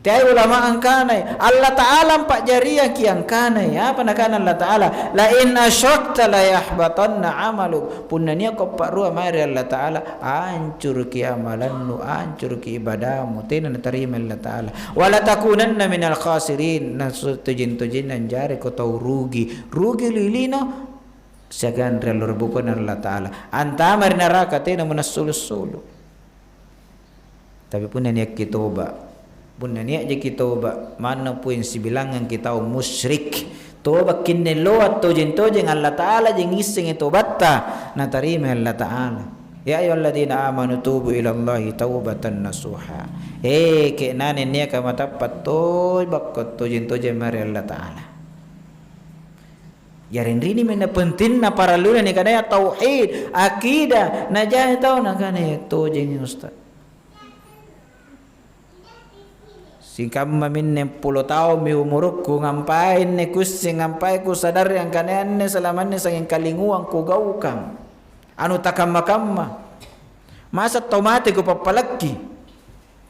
tay ulama angkanai Allah Taala pak jariah ki angkanai apa nakana Allah Taala la in asyrakta la yahbatanna amaluk punanya ko pak rua mari Allah Taala hancur ki amalannu hancur ki ibadahmu tena natarima Allah Taala wala takunanna minal khasirin nasutujin anjare ko tau rugi lilino sagan relor bukan Allah Taala antamar neraka tena munasul-sulu tapi punanya kitoba punna niat je kita toba mana pun sibilangan kita musyrik toba kinne loat tojeng Allah Taala je ngising tobatta na tarima Allah Taala ya ayyuhalladzina amanu tubu ila Allahi taubatan nasuha ke nane nia ka matapat toba ko tojeng mari Allah Taala yarin rini mena pentingna para luna ni kana tauhid akidah najah tau na kana tojeng ustaz singkam mamin 10 tahun mi umurku ngampain ne kusi ngampai ku sadar yang kanane selamanne sanging kalinguang ku gaukang anu takamma masa tomate ku papalaki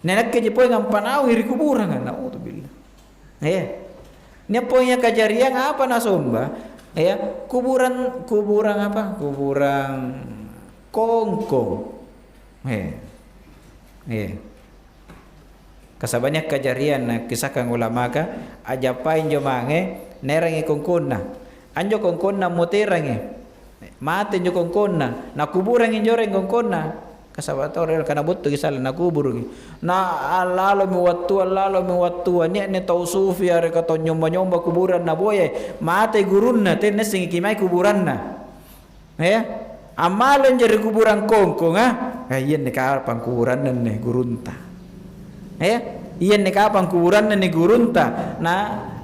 nenek ke jepoy ngampanau hiri kuburan naudzubillah nya ponya kajarian apa nasomba kuburan apa kuburan kongkong kasabanyak kajarian na kisahkan ulama ka ajapain jo mange nerangi kongkonna anjo kongkonna muterangi mate jo kongkonna na kuburan injoreng kongkonna kasabator kana buttu gisal na kubur na alalo mi wattu ne tau sufi are ka to nyomba kuburan na boye mate gurunna ten sing kimai kuburan na amalon jeri kuburan kongkong yen ne ka pangkuburan ne gurunta iyan ni kapang kuburan na ni gurunta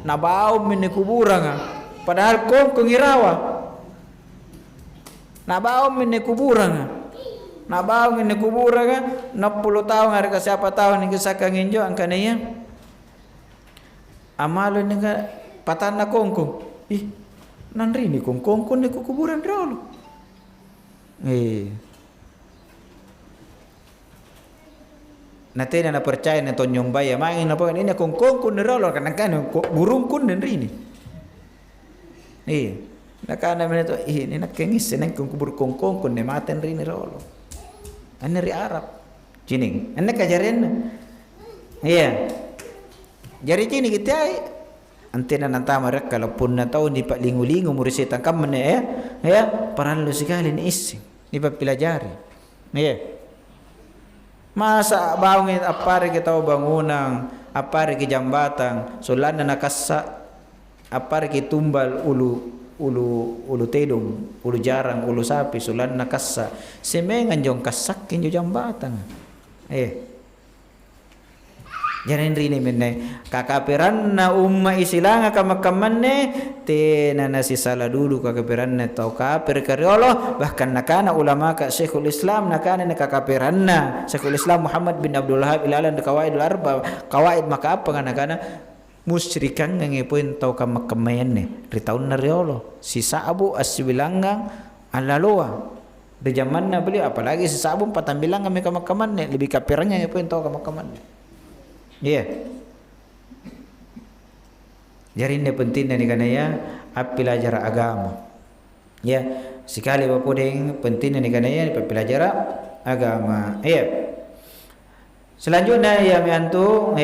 na baom ni kuburan padahal kong irawa na baom ni kuburan na 60 tahun hari ka siapa tahun ni kisakang injo ang kanaya amalo ni ka patan na kongkong nanri ni kongkong ni kuburan rolo natena na percaya na tonyong baya mangin na po ini kongkong kun rolo kanang burung kun den rini nakana men to ini nakengis seneng kubur kongkong kun ne maten rini rolo ane ri Arab cining ane kajaren jari cini kita antena nantama rek kalaupun na tahu di pak lingu-lingu murisitang kamne paralu sekali ni ising ni papilajari masa bangun apare kita bangunang apare ki jambatan solana nakassa apare ki tumbal ulu tedung ulu jarang ulu sapi solana nakassa semengan jong kasak kinjo jambatan jarin rini menne kakapiranna umma isilanga kamakamanne tena nasi salah dulu kakapiranna tau kafir kariolo bahkan nakana ulama ka Syekhul Islam nakana kakapiranna Syekhul Islam Muhammad bin Abdul Wahhab ilalan qawaidul arba qawaid maka apa nakana musyrikan ngepun tau kamakamayanne ri taun na riolo si Sa'bu asbilangang alaloa di zamanna beliau apalagi si Sa'bu patambilang kami kamakamanne lebih kapirannya ngepun tau kamakamanne jadi ini penting ni kana ya pelajar agama sekali bapodeng penting ni kana ya pelajar agama selanjutnya miantu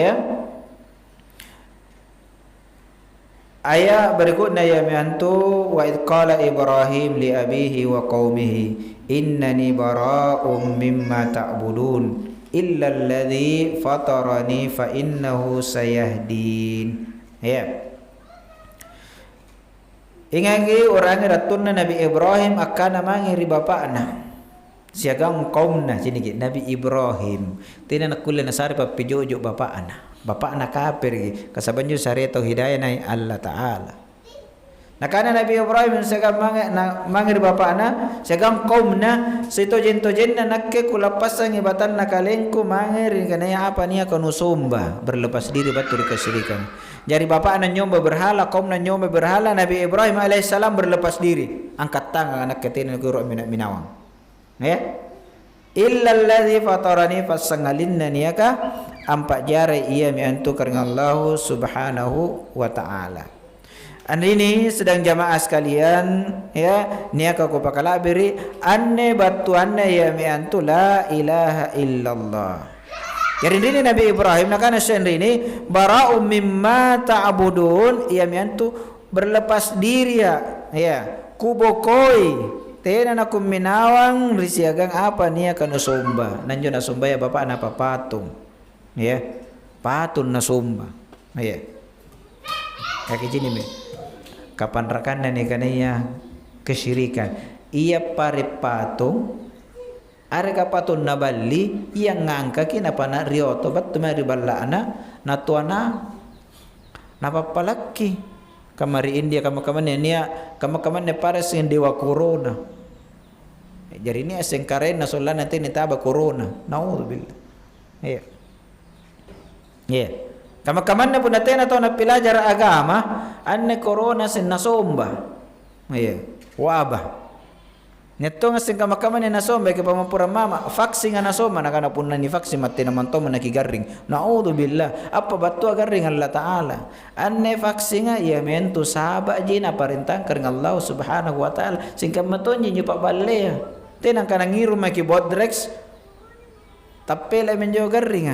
ayat berikutnya miantu wa id qala Ibrahim li abihi wa qaumihi innani bara'um mimma ta'budun illa alladhi fatarani fa innahu sayahdin Ingagi orang ratun Nabi Ibrahim akan mangiri bapakna. Siagang kaumna sini Nabi Ibrahim. Tina nakulen nasari papijojo bapakna. Bapakna kafir kasabanju syariat hidayah nai Allah Taala. Nakana Nabi Ibrahim siagang mangiri bapakna, siagang kaumna sitojen-tojenna nakke kulapasan ibatan nakalengku mangiri kana apa nia kono somba berlepas diri batu dikasirikan. Jadi bapak anak nyomba berhala, kaum nak nyomba berhala. Nabi Ibrahim alaihissalam berlepas diri, angkat tangan anak ketina guru minawang. Ya, illa alladhi fatarani fasangalinna niyaka ampak jare ia miantu karena Allah subhanahu wa ta'ala. Ini sedang jamaah sekalian, ya, niyaka ko pakalabiri anne batuanna ya miantu la ilaha illallah. Jadi ini Nabi Ibrahim nakana ini bara'u mimma ta'budun ia miantu berlepas diri ya kubokoi tena nakum minawang risiagang apa nia kana somba nanjo na somba ya bapak na papatung ya patun na somba ya kaki jini me kapan rakan ni kanaya kesyirikan ia pare patung arga patun naballi yang ngangka kina pana rioto bat mari ballana natuana napapalaki kamari India kama-kamane nia kama-kamane para sing dewa corona jadi ini asing karena solan nanti nitaba corona naudzubillah iya kama-kamane pun natin atau napilajar agama anne corona sin nasomba iya wabah neto nga sing kamakaman na nasomba kay pamapura mama vaksin nga nasomba nakana pun ni vaksin mati naman to manakigaring naudzubillah apa batu garing Allah Taala anne vaksin nga iya mento sahaba jina parintang kareng Allah subhanahu wa taala sing kamaton nyi pa balle tenang kana ngiru maki bodrex tapela menjo garing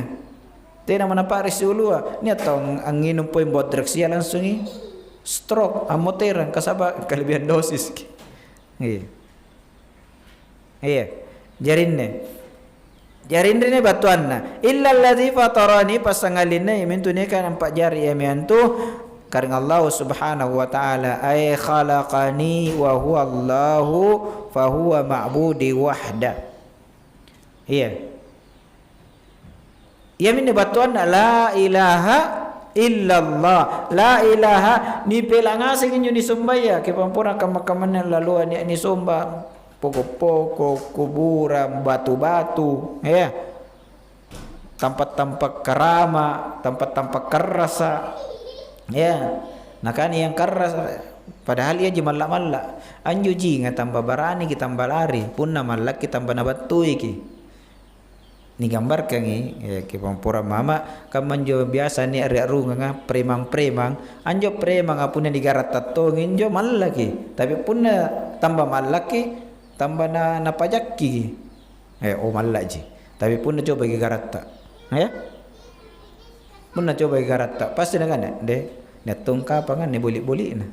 tenang manaparis ulua ni atong ang nginom po yung bodrex ya langsung stroke amoteran kasaba kalebihan dosis iya jarinne batuanna illa alladzi fatarani pasangalinna imintune kan empat jari yamiantu karena Allah subhanahu wa ta'ala ay khalaqani wa huwa Allahu fa huwa ma'budi wahda iya yamin batuanna la ilaha illallah la ilaha ni pelangasing inyo ni sumbaya ke pampura kamakaman laluan ni sumba pokok-pokok, kuburan, batu-batu, ya, tempat-tempat kerama, tempat-tempat kerasa, ya, nah kan yang keras, padahal ia malak-malak, anju jinga tambah barani kita tambah lari, pun nama malak kita tambah nabatu iki, ni gambar kangi, ya, kipampura mama, kamanjo biasa ni ari-arunga nga premang-premang, anjo premang apuna digarat tatongin jo malaki, tapi pun tambah malaki tambah na pajaki malaji tapi pun na coba garata ya pun na coba garata pasti na kan de netong kapangan ne boli-boli na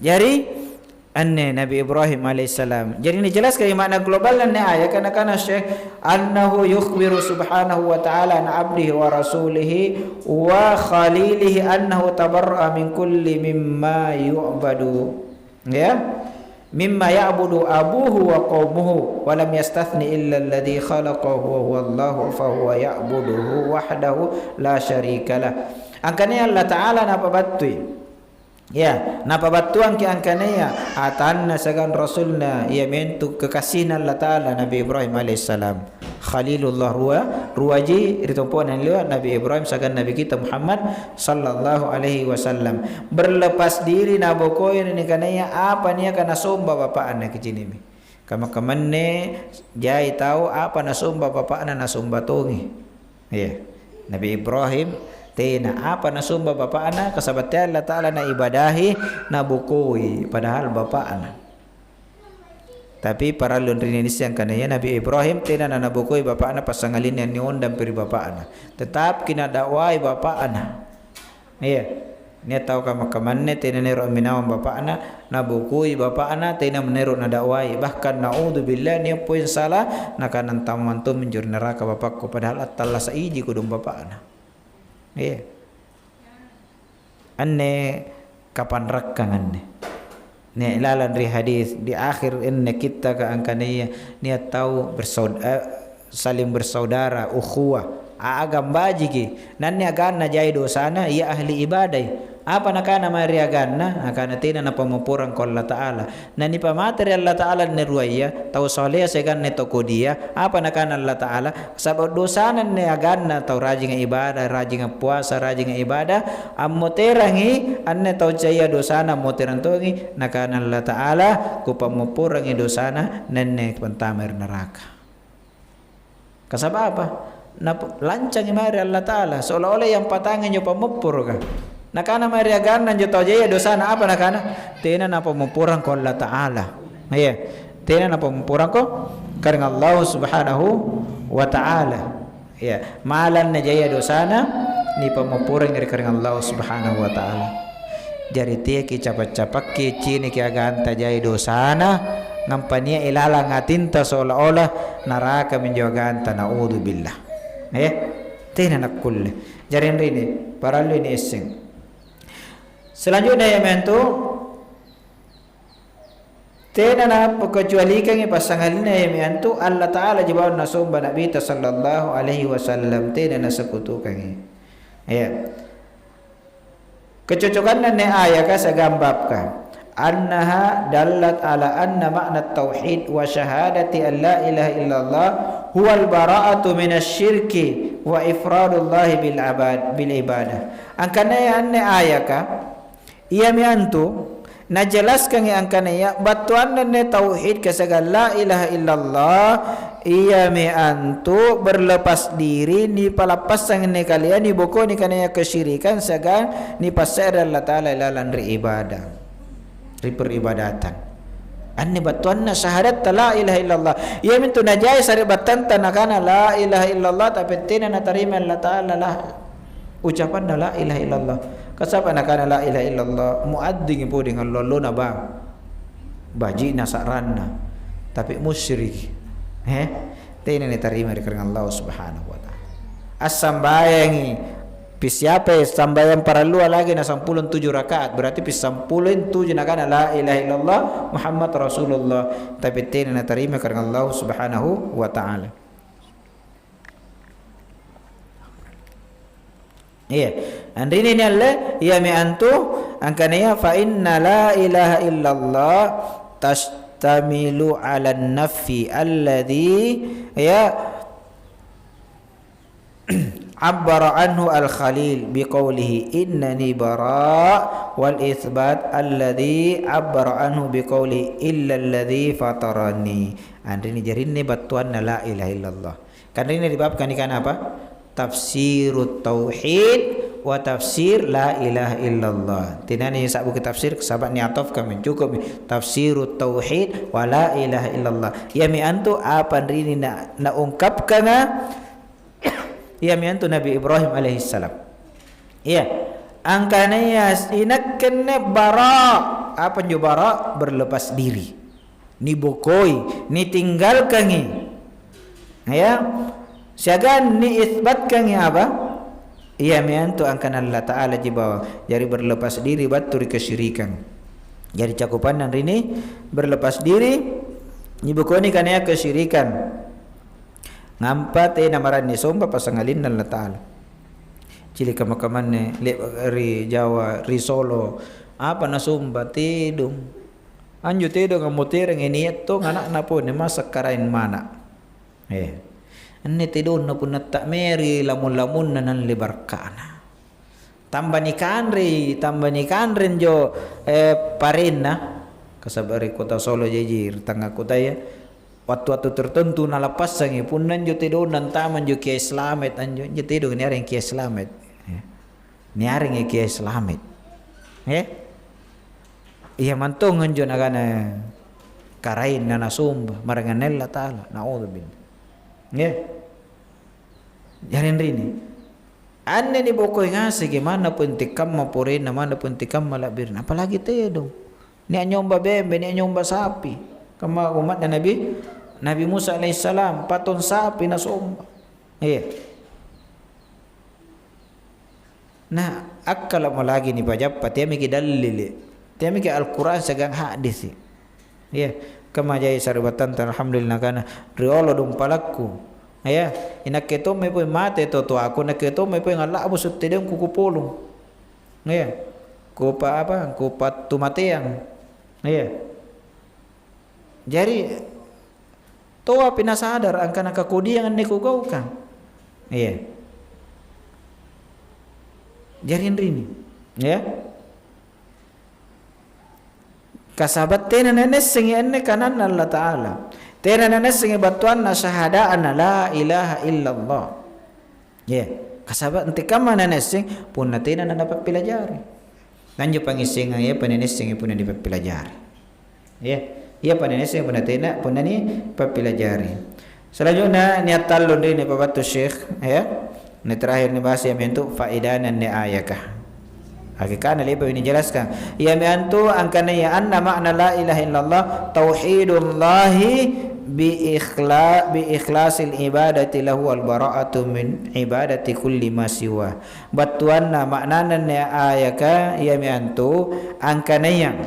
jadi anne Nabi Ibrahim alaihissalam jadi ini jelas kaya makna global dan ayat kana Syekh annahu yukhbiru subhanahu wa ta'ala an abdihi wa rasulihi wa khalilihi annahu tabarra'a min kulli mimma yu'badu ya mimma ya'budu abuhu wa qaumuhu wa lam yastathni illa alladhi khalaqahu wa huwa Allahu fa huwa ya'buduhu wahdahu la syarika lah angkane Allah Ta'ala napa battui ya napa batuan ki angkanaya atanna sagan rasulna ya mentu kekasihna Allah Taala Nabi Ibrahim alaihissalam khalilullah ruwaji ritompuan liwa Nabi Ibrahim sagan Nabi kita Muhammad sallallahu alaihi wasallam berlepas diri nabokoi ni kanaya apa nia kana somba bapak anak kijinimi kama-kamanne jai tahu apa nasomba bapak anak nasomba tongi ya Nabi Ibrahim tena apa nasumba bapa ana kasabatnya Allah Ta'ala na ibadahi na bukui padahal bapa ana tapi para lunrinis yang kanaya Nabi Ibrahim tena na nabukui bapa ana pasangalin yang niondam piri bapa ana tetap kina dakwai bapa ana iya ni tahu kamakamanne tena nero minawam bapa ana nabukui bapa ana tena menero na dakwai bahkan naudzubillah ni poin salah na kanan tamantu menjur neraka bapakku padahal Allah saiji kudum bapa ana iya anne kapan rakkan anne ne ilalan ri hadis di akhir inna kita ka angkaniya niat tahu saling bersaudara ukhuwah agam bajigi nanni aganna jai dosana ia ahli ibadah apa nakana mari aganna akana tina na pamupurang ko Allah Taala nani pamateri Allah Taala ne ruaya tau soleh segan ne toko dia apa nakana Allah Taala sabab dosana ne aganna tau rajin ibadah rajin puasa rajin ibadah ammoterangi anne tau jaya dosana moterantongi nakana Allah Taala ku pamupurang dosana nenne pantamer neraka kasaba apa lancang mari Allah Taala seolah-olah yang patangan nyo pamupur ka nakana mari agan nanjo tojaya dosana apa nakana tena na pamupurang ko Allah Taala ya tena na pamupurang ko karena Allah Subhanahu wa Taala ya malan na jaya dosana ni pamupurang karena Allah Subhanahu wa Taala jari tie ki capak-capak ki cini ki aganta jaya dosana ngampania ilala ngatinta seolah-olah neraka menjoganta naudzubillah tena nak kulle jarin rini para lu ini ising selanjutnya yang mentu tena na kecualikan pasangannya yang mentu Allah Taala jawab nasumba Nabi sallallahu alaihi wasallam tena na sekutukan ya kecocokan ne ayat ka sagambapkan annaha dallat ala anna makna tauhid wa syahadati an la ilaha illallah huwal bara'atu minasyirki wa ifradullah bil ibadah angkana ya anne ayaka ia miantu najelaskan ya angkana ya batuan ne tauhid kasaga la ilaha illallah ia miantu berlepas diri ni palapasan ne kalian ni boko ni kana ya kesyirikan sagan ni pasar Allah Taala lalan ri ibadah peribadatan anni batuanna syahadat la ilaha illallah ia mintu najai saribatan tanakana la ilaha illallah tapi tina natarima Allah Taala lah ucapan la ilaha illallah kasapa nakana la ilaha illallah muadding po dengan lolo na bang baji nasaranna tapi musyrik tina natarima karena Allah Subhanahu wa Taala as-sambayangi Pisiapa sambayan paralua lagi na 67 rakaat berarti pis 67 nakana la ilaha illallah Muhammad Rasulullah tapi tina na terima karena Allah Subhanahu wa Taala. Iya, andini ni Allah ya mi antu angkanya fa inna la ilaha illallah tastamilu ala nafi alladhi ya abbara anhu al-khalil biqaulihi innani bara wal itsbat alladhi abbara anhu biqaulihi illa alladhi fatarani andini jarinne batuan la ilaha illallah kan ini dibabkan ikan apa tafsirut tauhid wa tafsir la ilaha illallah tinani sak buku tafsir sahabat ni atof kami cukup tafsirut tauhid wa la ilaha illallah ya mi antu apa rini na ungkapkan ia miantu Nabi Ibrahim alaihissalam. Iya, angkana ya inakne bara apa njo bara berlepas diri. Ni bokoi, ni tinggalkan ni. Ya, siagan ni isbatkan ya apa? Ia miantu angkana Allah Taala jibawa. Jadi berlepas diri batur kesyirikan. Jadi cakupan dan ini berlepas diri ni bokoi ni kana kesyirikan. Ngampat namaran ni somba pasangalin Allah Taala cili kamakaman ne ri Jawa ri Solo apa na somba tidung anju tidung ngamutireng ini to anak na po ni masak karain mana anne tidung na pun tak meri lamun-lamun nan libarkana tambah ni kanren jo parinna kasabari kota Solo jejir tangga kota ya waktu-waktu tertentu na lapas sangi punan jo tido nan taman jo Kiai Slamet anjo jo tido ni areng Kiai Slamet ni areng Kiai Slamet iya mantong anjo nagana karain na nasumba maranganella taala naudzubillah jarin rini anne ni bokoy ngase gimana pun tikam mapurin na mana pun tikam malabir apalagi tido ni anyomba bembe ni anyomba sapi kama umat Nabi Musa alaihissalam paton sapi na somba iya Nah, akkala mo lagi ni pajappa tiami ki dalil. Tiami ki Al-Qur'an sagang hadis. Ya, kama jai saribatan alhamdulillah kana riolo dum palakku. Ya, inaketo me po mate to ako naketo me po ngala abo sutidem kukupulong. Ya. Kupa apa? Kupa tumateang. Ya. Jadi toa pinasadar ang kana kakudian ni kugaw ka. Iya. Jarin rini. Ya. Kasabat tena nenes singi enne kanan Allah Ta'ala. Tena nenes singi batuan na syahadaan la ilaha illallah. Ya. Kasabat enti kama nenes sing pun na tena na dapat pelajari. Nanjo pangising ya panenes sing pun na dapat pelajari. Ya. Ia panenes sing pun na tena pun na ni pelajari. Selanjutnya niat talun ini pabatu Syekh ya. Ini terakhir ni bahasa yang mentu faidanan ni ayakah. Hakikat lebih ini jelaskan. Ya mentu angkana ya anna makna la ilaha illallah tauhidullahi bi ikhlasil ibadati lahu wal bara'atu min ibadati kulli ma siwa. Batuanna maknana ni ayakah ya mentu angkana yang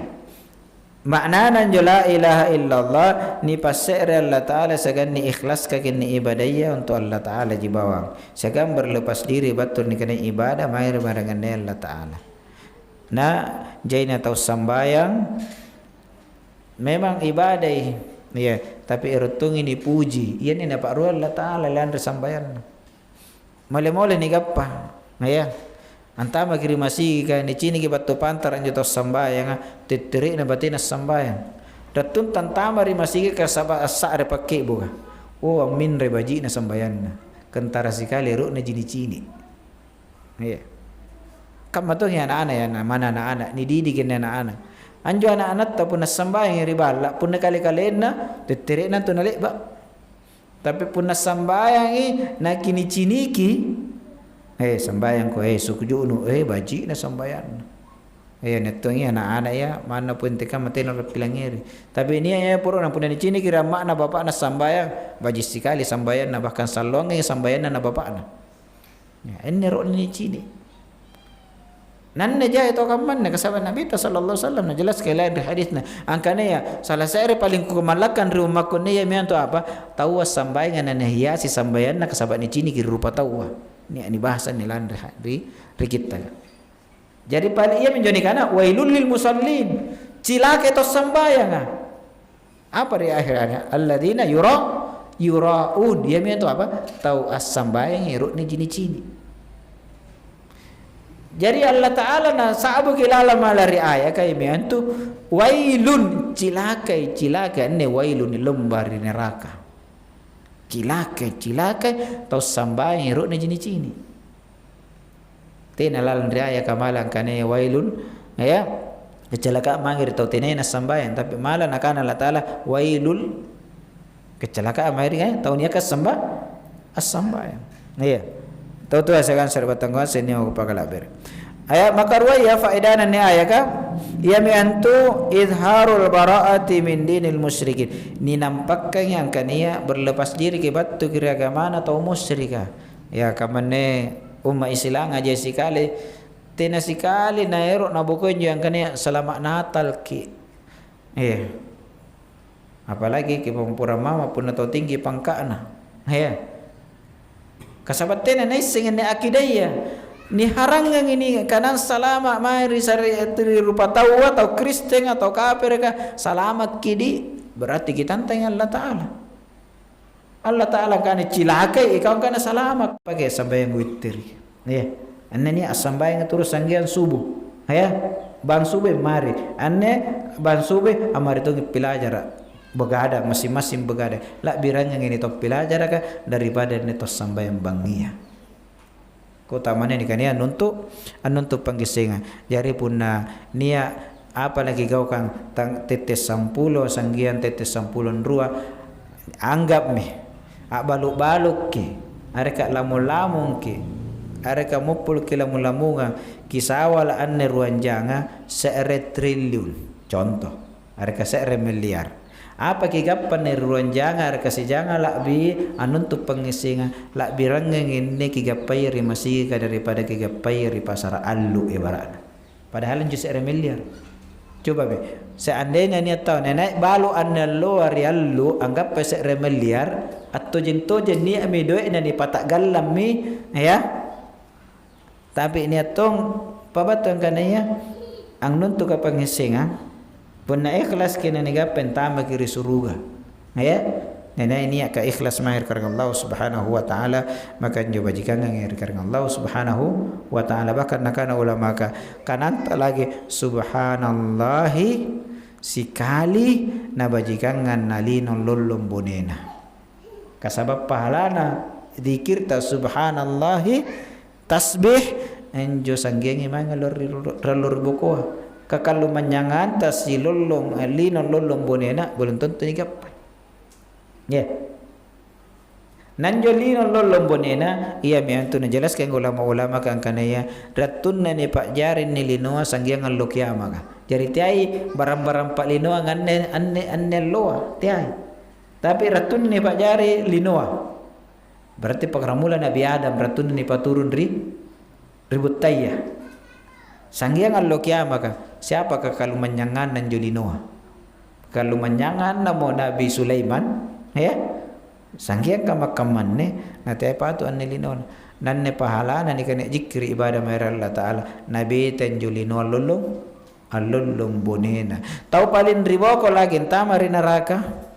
maknana la ilaha illallah ni pasir Allah Ta'ala segan ni ikhlas kakin ni ibadahnya untuk Allah Ta'ala jibawang segan berlepas diri betul ni kena ibadah mahir barangan Allah Ta'ala. Nah jaina tahu sambayang memang ibadah ya tapi erutung ini puji ia ni dapat ruang Allah Ta'ala lain sambayang mole-mole ni gappa ya. Antama kiri masih kan di sini kita batu pantar anjo tos sambayang titeri na batina sambayang datun tantama ri masih ke sabah asa re pakai buka oh min re baji na sambayang na kentara sekali ru na jini cini ya kam tu ya anak-anak ya mana anak-anak ni didikin anak-anak anjo anak-anak tapun na sambayang ri bala pun kali-kali na titeri na tu nalik ba tapi pun na sambayang na kini ciniki sambayang ko sukujunu baji na sambayang netong ya anak-anak ya mana pun tika mati na pilangiri tapi ini ya puro na pun ni cini kira mak na bapak na sambayang baji sekali sambayang na bahkan salong sambayang na bapak na ya ini ro ni cini nan naja itu kaman na kasaban Nabi sallallahu alaihi wasallam na jelas kala di hadis na angkana ya salah saya paling kumalakan rumah ko ni ya mianto apa tahu sambayang na hiasi sambayang na kasaban ni cini kira rupa tahu ni bahasan ni lan di kita. Jadi paling ia menjadi kana wailul lil musallin. Cilaka itu sembahyang. Apa di akhirnya? Alladzina yuraun. Dia itu apa? Tahu as-sembahyang iruk ni cini-cini. Jadi Allah Ta'ala na saabu kilala malari ayat kay miantu wailun cilaka ne wailun lembar di neraka. Cilaka tau sambayang iruk na jini-cini tena lalan riaya kamalang kane wailun ya kecelakaan mangir tau tena na sambayang tapi malan akan Allah Ta'ala wailul kecelakaan mangir tau niya as-sambayang ya tau tu asakan serbatangguan seni aku pakalaber ayat makarwaya faidanan ni ayaka ia miantu izharul bara'ati min dinil musyrikin ni nampakkan yang kania berlepas diri ke batu kira agama atau musyrika ya kamane umat Islam aja sekali tena sekali na ero na bukoy yang kania selamat Natal ki apalagi ke pampura mama pun atau tinggi pangkana kasabat tena naising ni akidaya ni harangan ini kanan salama mari sari rupa tahu atau Kristen atau kafir ka selamat kidi berarti kita tanya Allah Ta'ala. Allah Ta'ala kan cilakai ikaw kan selamat pakai sambayang witir ya anne ni sambayang terus sanggian subuh ya bang subuh mari anne bang subuh amari tu pelajar begada masing-masing begada lah birangnya ini to pelajar ka daripada ni to sambayang bangia kota mana ni kan ya nuntuk panggisingan jari pun nia apa lagi kau kan tetes sampulo sanggian tetes sampulon rua anggap mi baluk-baluk ki areka lamu-lamun ki areka mupul ki lamu-lamunga kisawal anne ruanjanga seere triliun contoh areka seere miliar apa kigapan ni ruan jangar kasi jangar lakbi anun tu pengisingan lakbi rangang ini kigapai ri masih daripada kigapai ri pasar alu ibaratnya. Padahal jus miliar. Coba be, seandainya ni tahu nenek balu anelo ri alu anggap pe miliar atau jento ni ami doe ni patak galam mi ya. Tapi ni atong pabatuan kanaya ang nun tu ka pengisingan pun na ikhlas kena niga pentama kiri suruga ya nena ini ka ikhlas mahir karena Allah Subhanahu wa taala maka nyoba jika ngir karena Allah Subhanahu wa taala bahkan nakana ulama ka kananta lagi subhanallahi sikali nabajikan nalinon lullum bonena kasabab pahalana zikir ta subhanallahi tasbih enjo sanggengi mangalor buko kakalu manyangan tas si lolong linon lolong bonena belum tentu ni gapai ya nanjo linon lolong bonena ia miantu na jelaskan ulama-ulama kan kanaya ratun na ni pak jarin ni linoa sanggiangan lo kiama ka jari tiai barang-barang pak linoa anne loa tiai tapi ratun ni pak jari linoa berarti pakramula Nabi Adam ratun ni paturun ribut tayya sanggiang allo kiama ka siapa ka kalau menyangan nan julinoa kalau menyangan namo Nabi Sulaiman ya sanggiang ka makaman ne nate patu anilinoa nanne pahala nani kene zikri ibadah mayra Allah taala Nabi tanjulinoa lullum bonena tau palin ribo ko lagi tamari neraka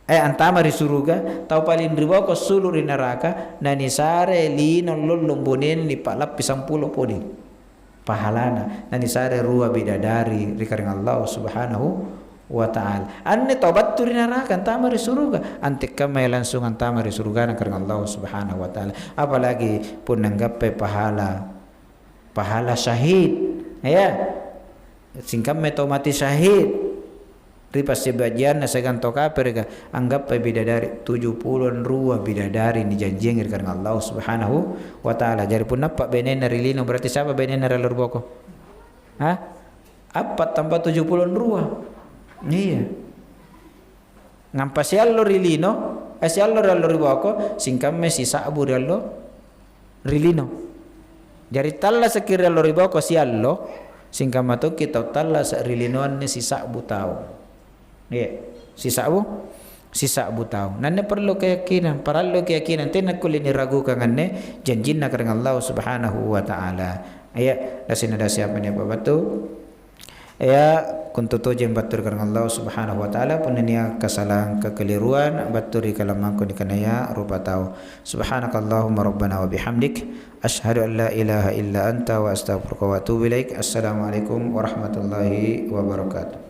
antamari suruga tau palin ribo ko suluri neraka nani sare linon lullum bonen ni palap 10 podin pahalana nani sare ruwa bidadari rikaring Allah Subhanahu wa taala anne tobat tu neraka tamari suruga antik kamay langsung tamari suruga na kareng Allah Subhanahu wa taala apalagi pun nanggape pahala syahid ya singkam meto mati syahid ripas sebagian na sagan to kafir ga anggap pa bidadari 70 ruwa bidadari ni janjing karena Allah Subhanahu wa taala jari pun napa benen rilino berarti siapa benen ralur boko apa tambah 70 ruwa iya ngampa siallo rilino siallo ralur boko singkam me sisa abu rallo rilino jari talla sekira ralur boko siallo singkam matu kita talla sa rilinoan ni sisa abu tau ya sisa abu tahu nanne perlu keyakinan tenak kulini ragu kanganne janjinna karena Allah Subhanahu wa taala ya dasina siapa ni apa batu ya kuntutu jem batur karena Allah Subhanahu wa taala punnya kesalahan kekeliruan baturi kalamangku dikanaya rupa tahu subhanakallahumma rabbana wa bihamdik asyhadu an la ilaha illa anta wa astaghfiruka wa atubu ilaik assalamualaikum warahmatullahi wabarakatuh.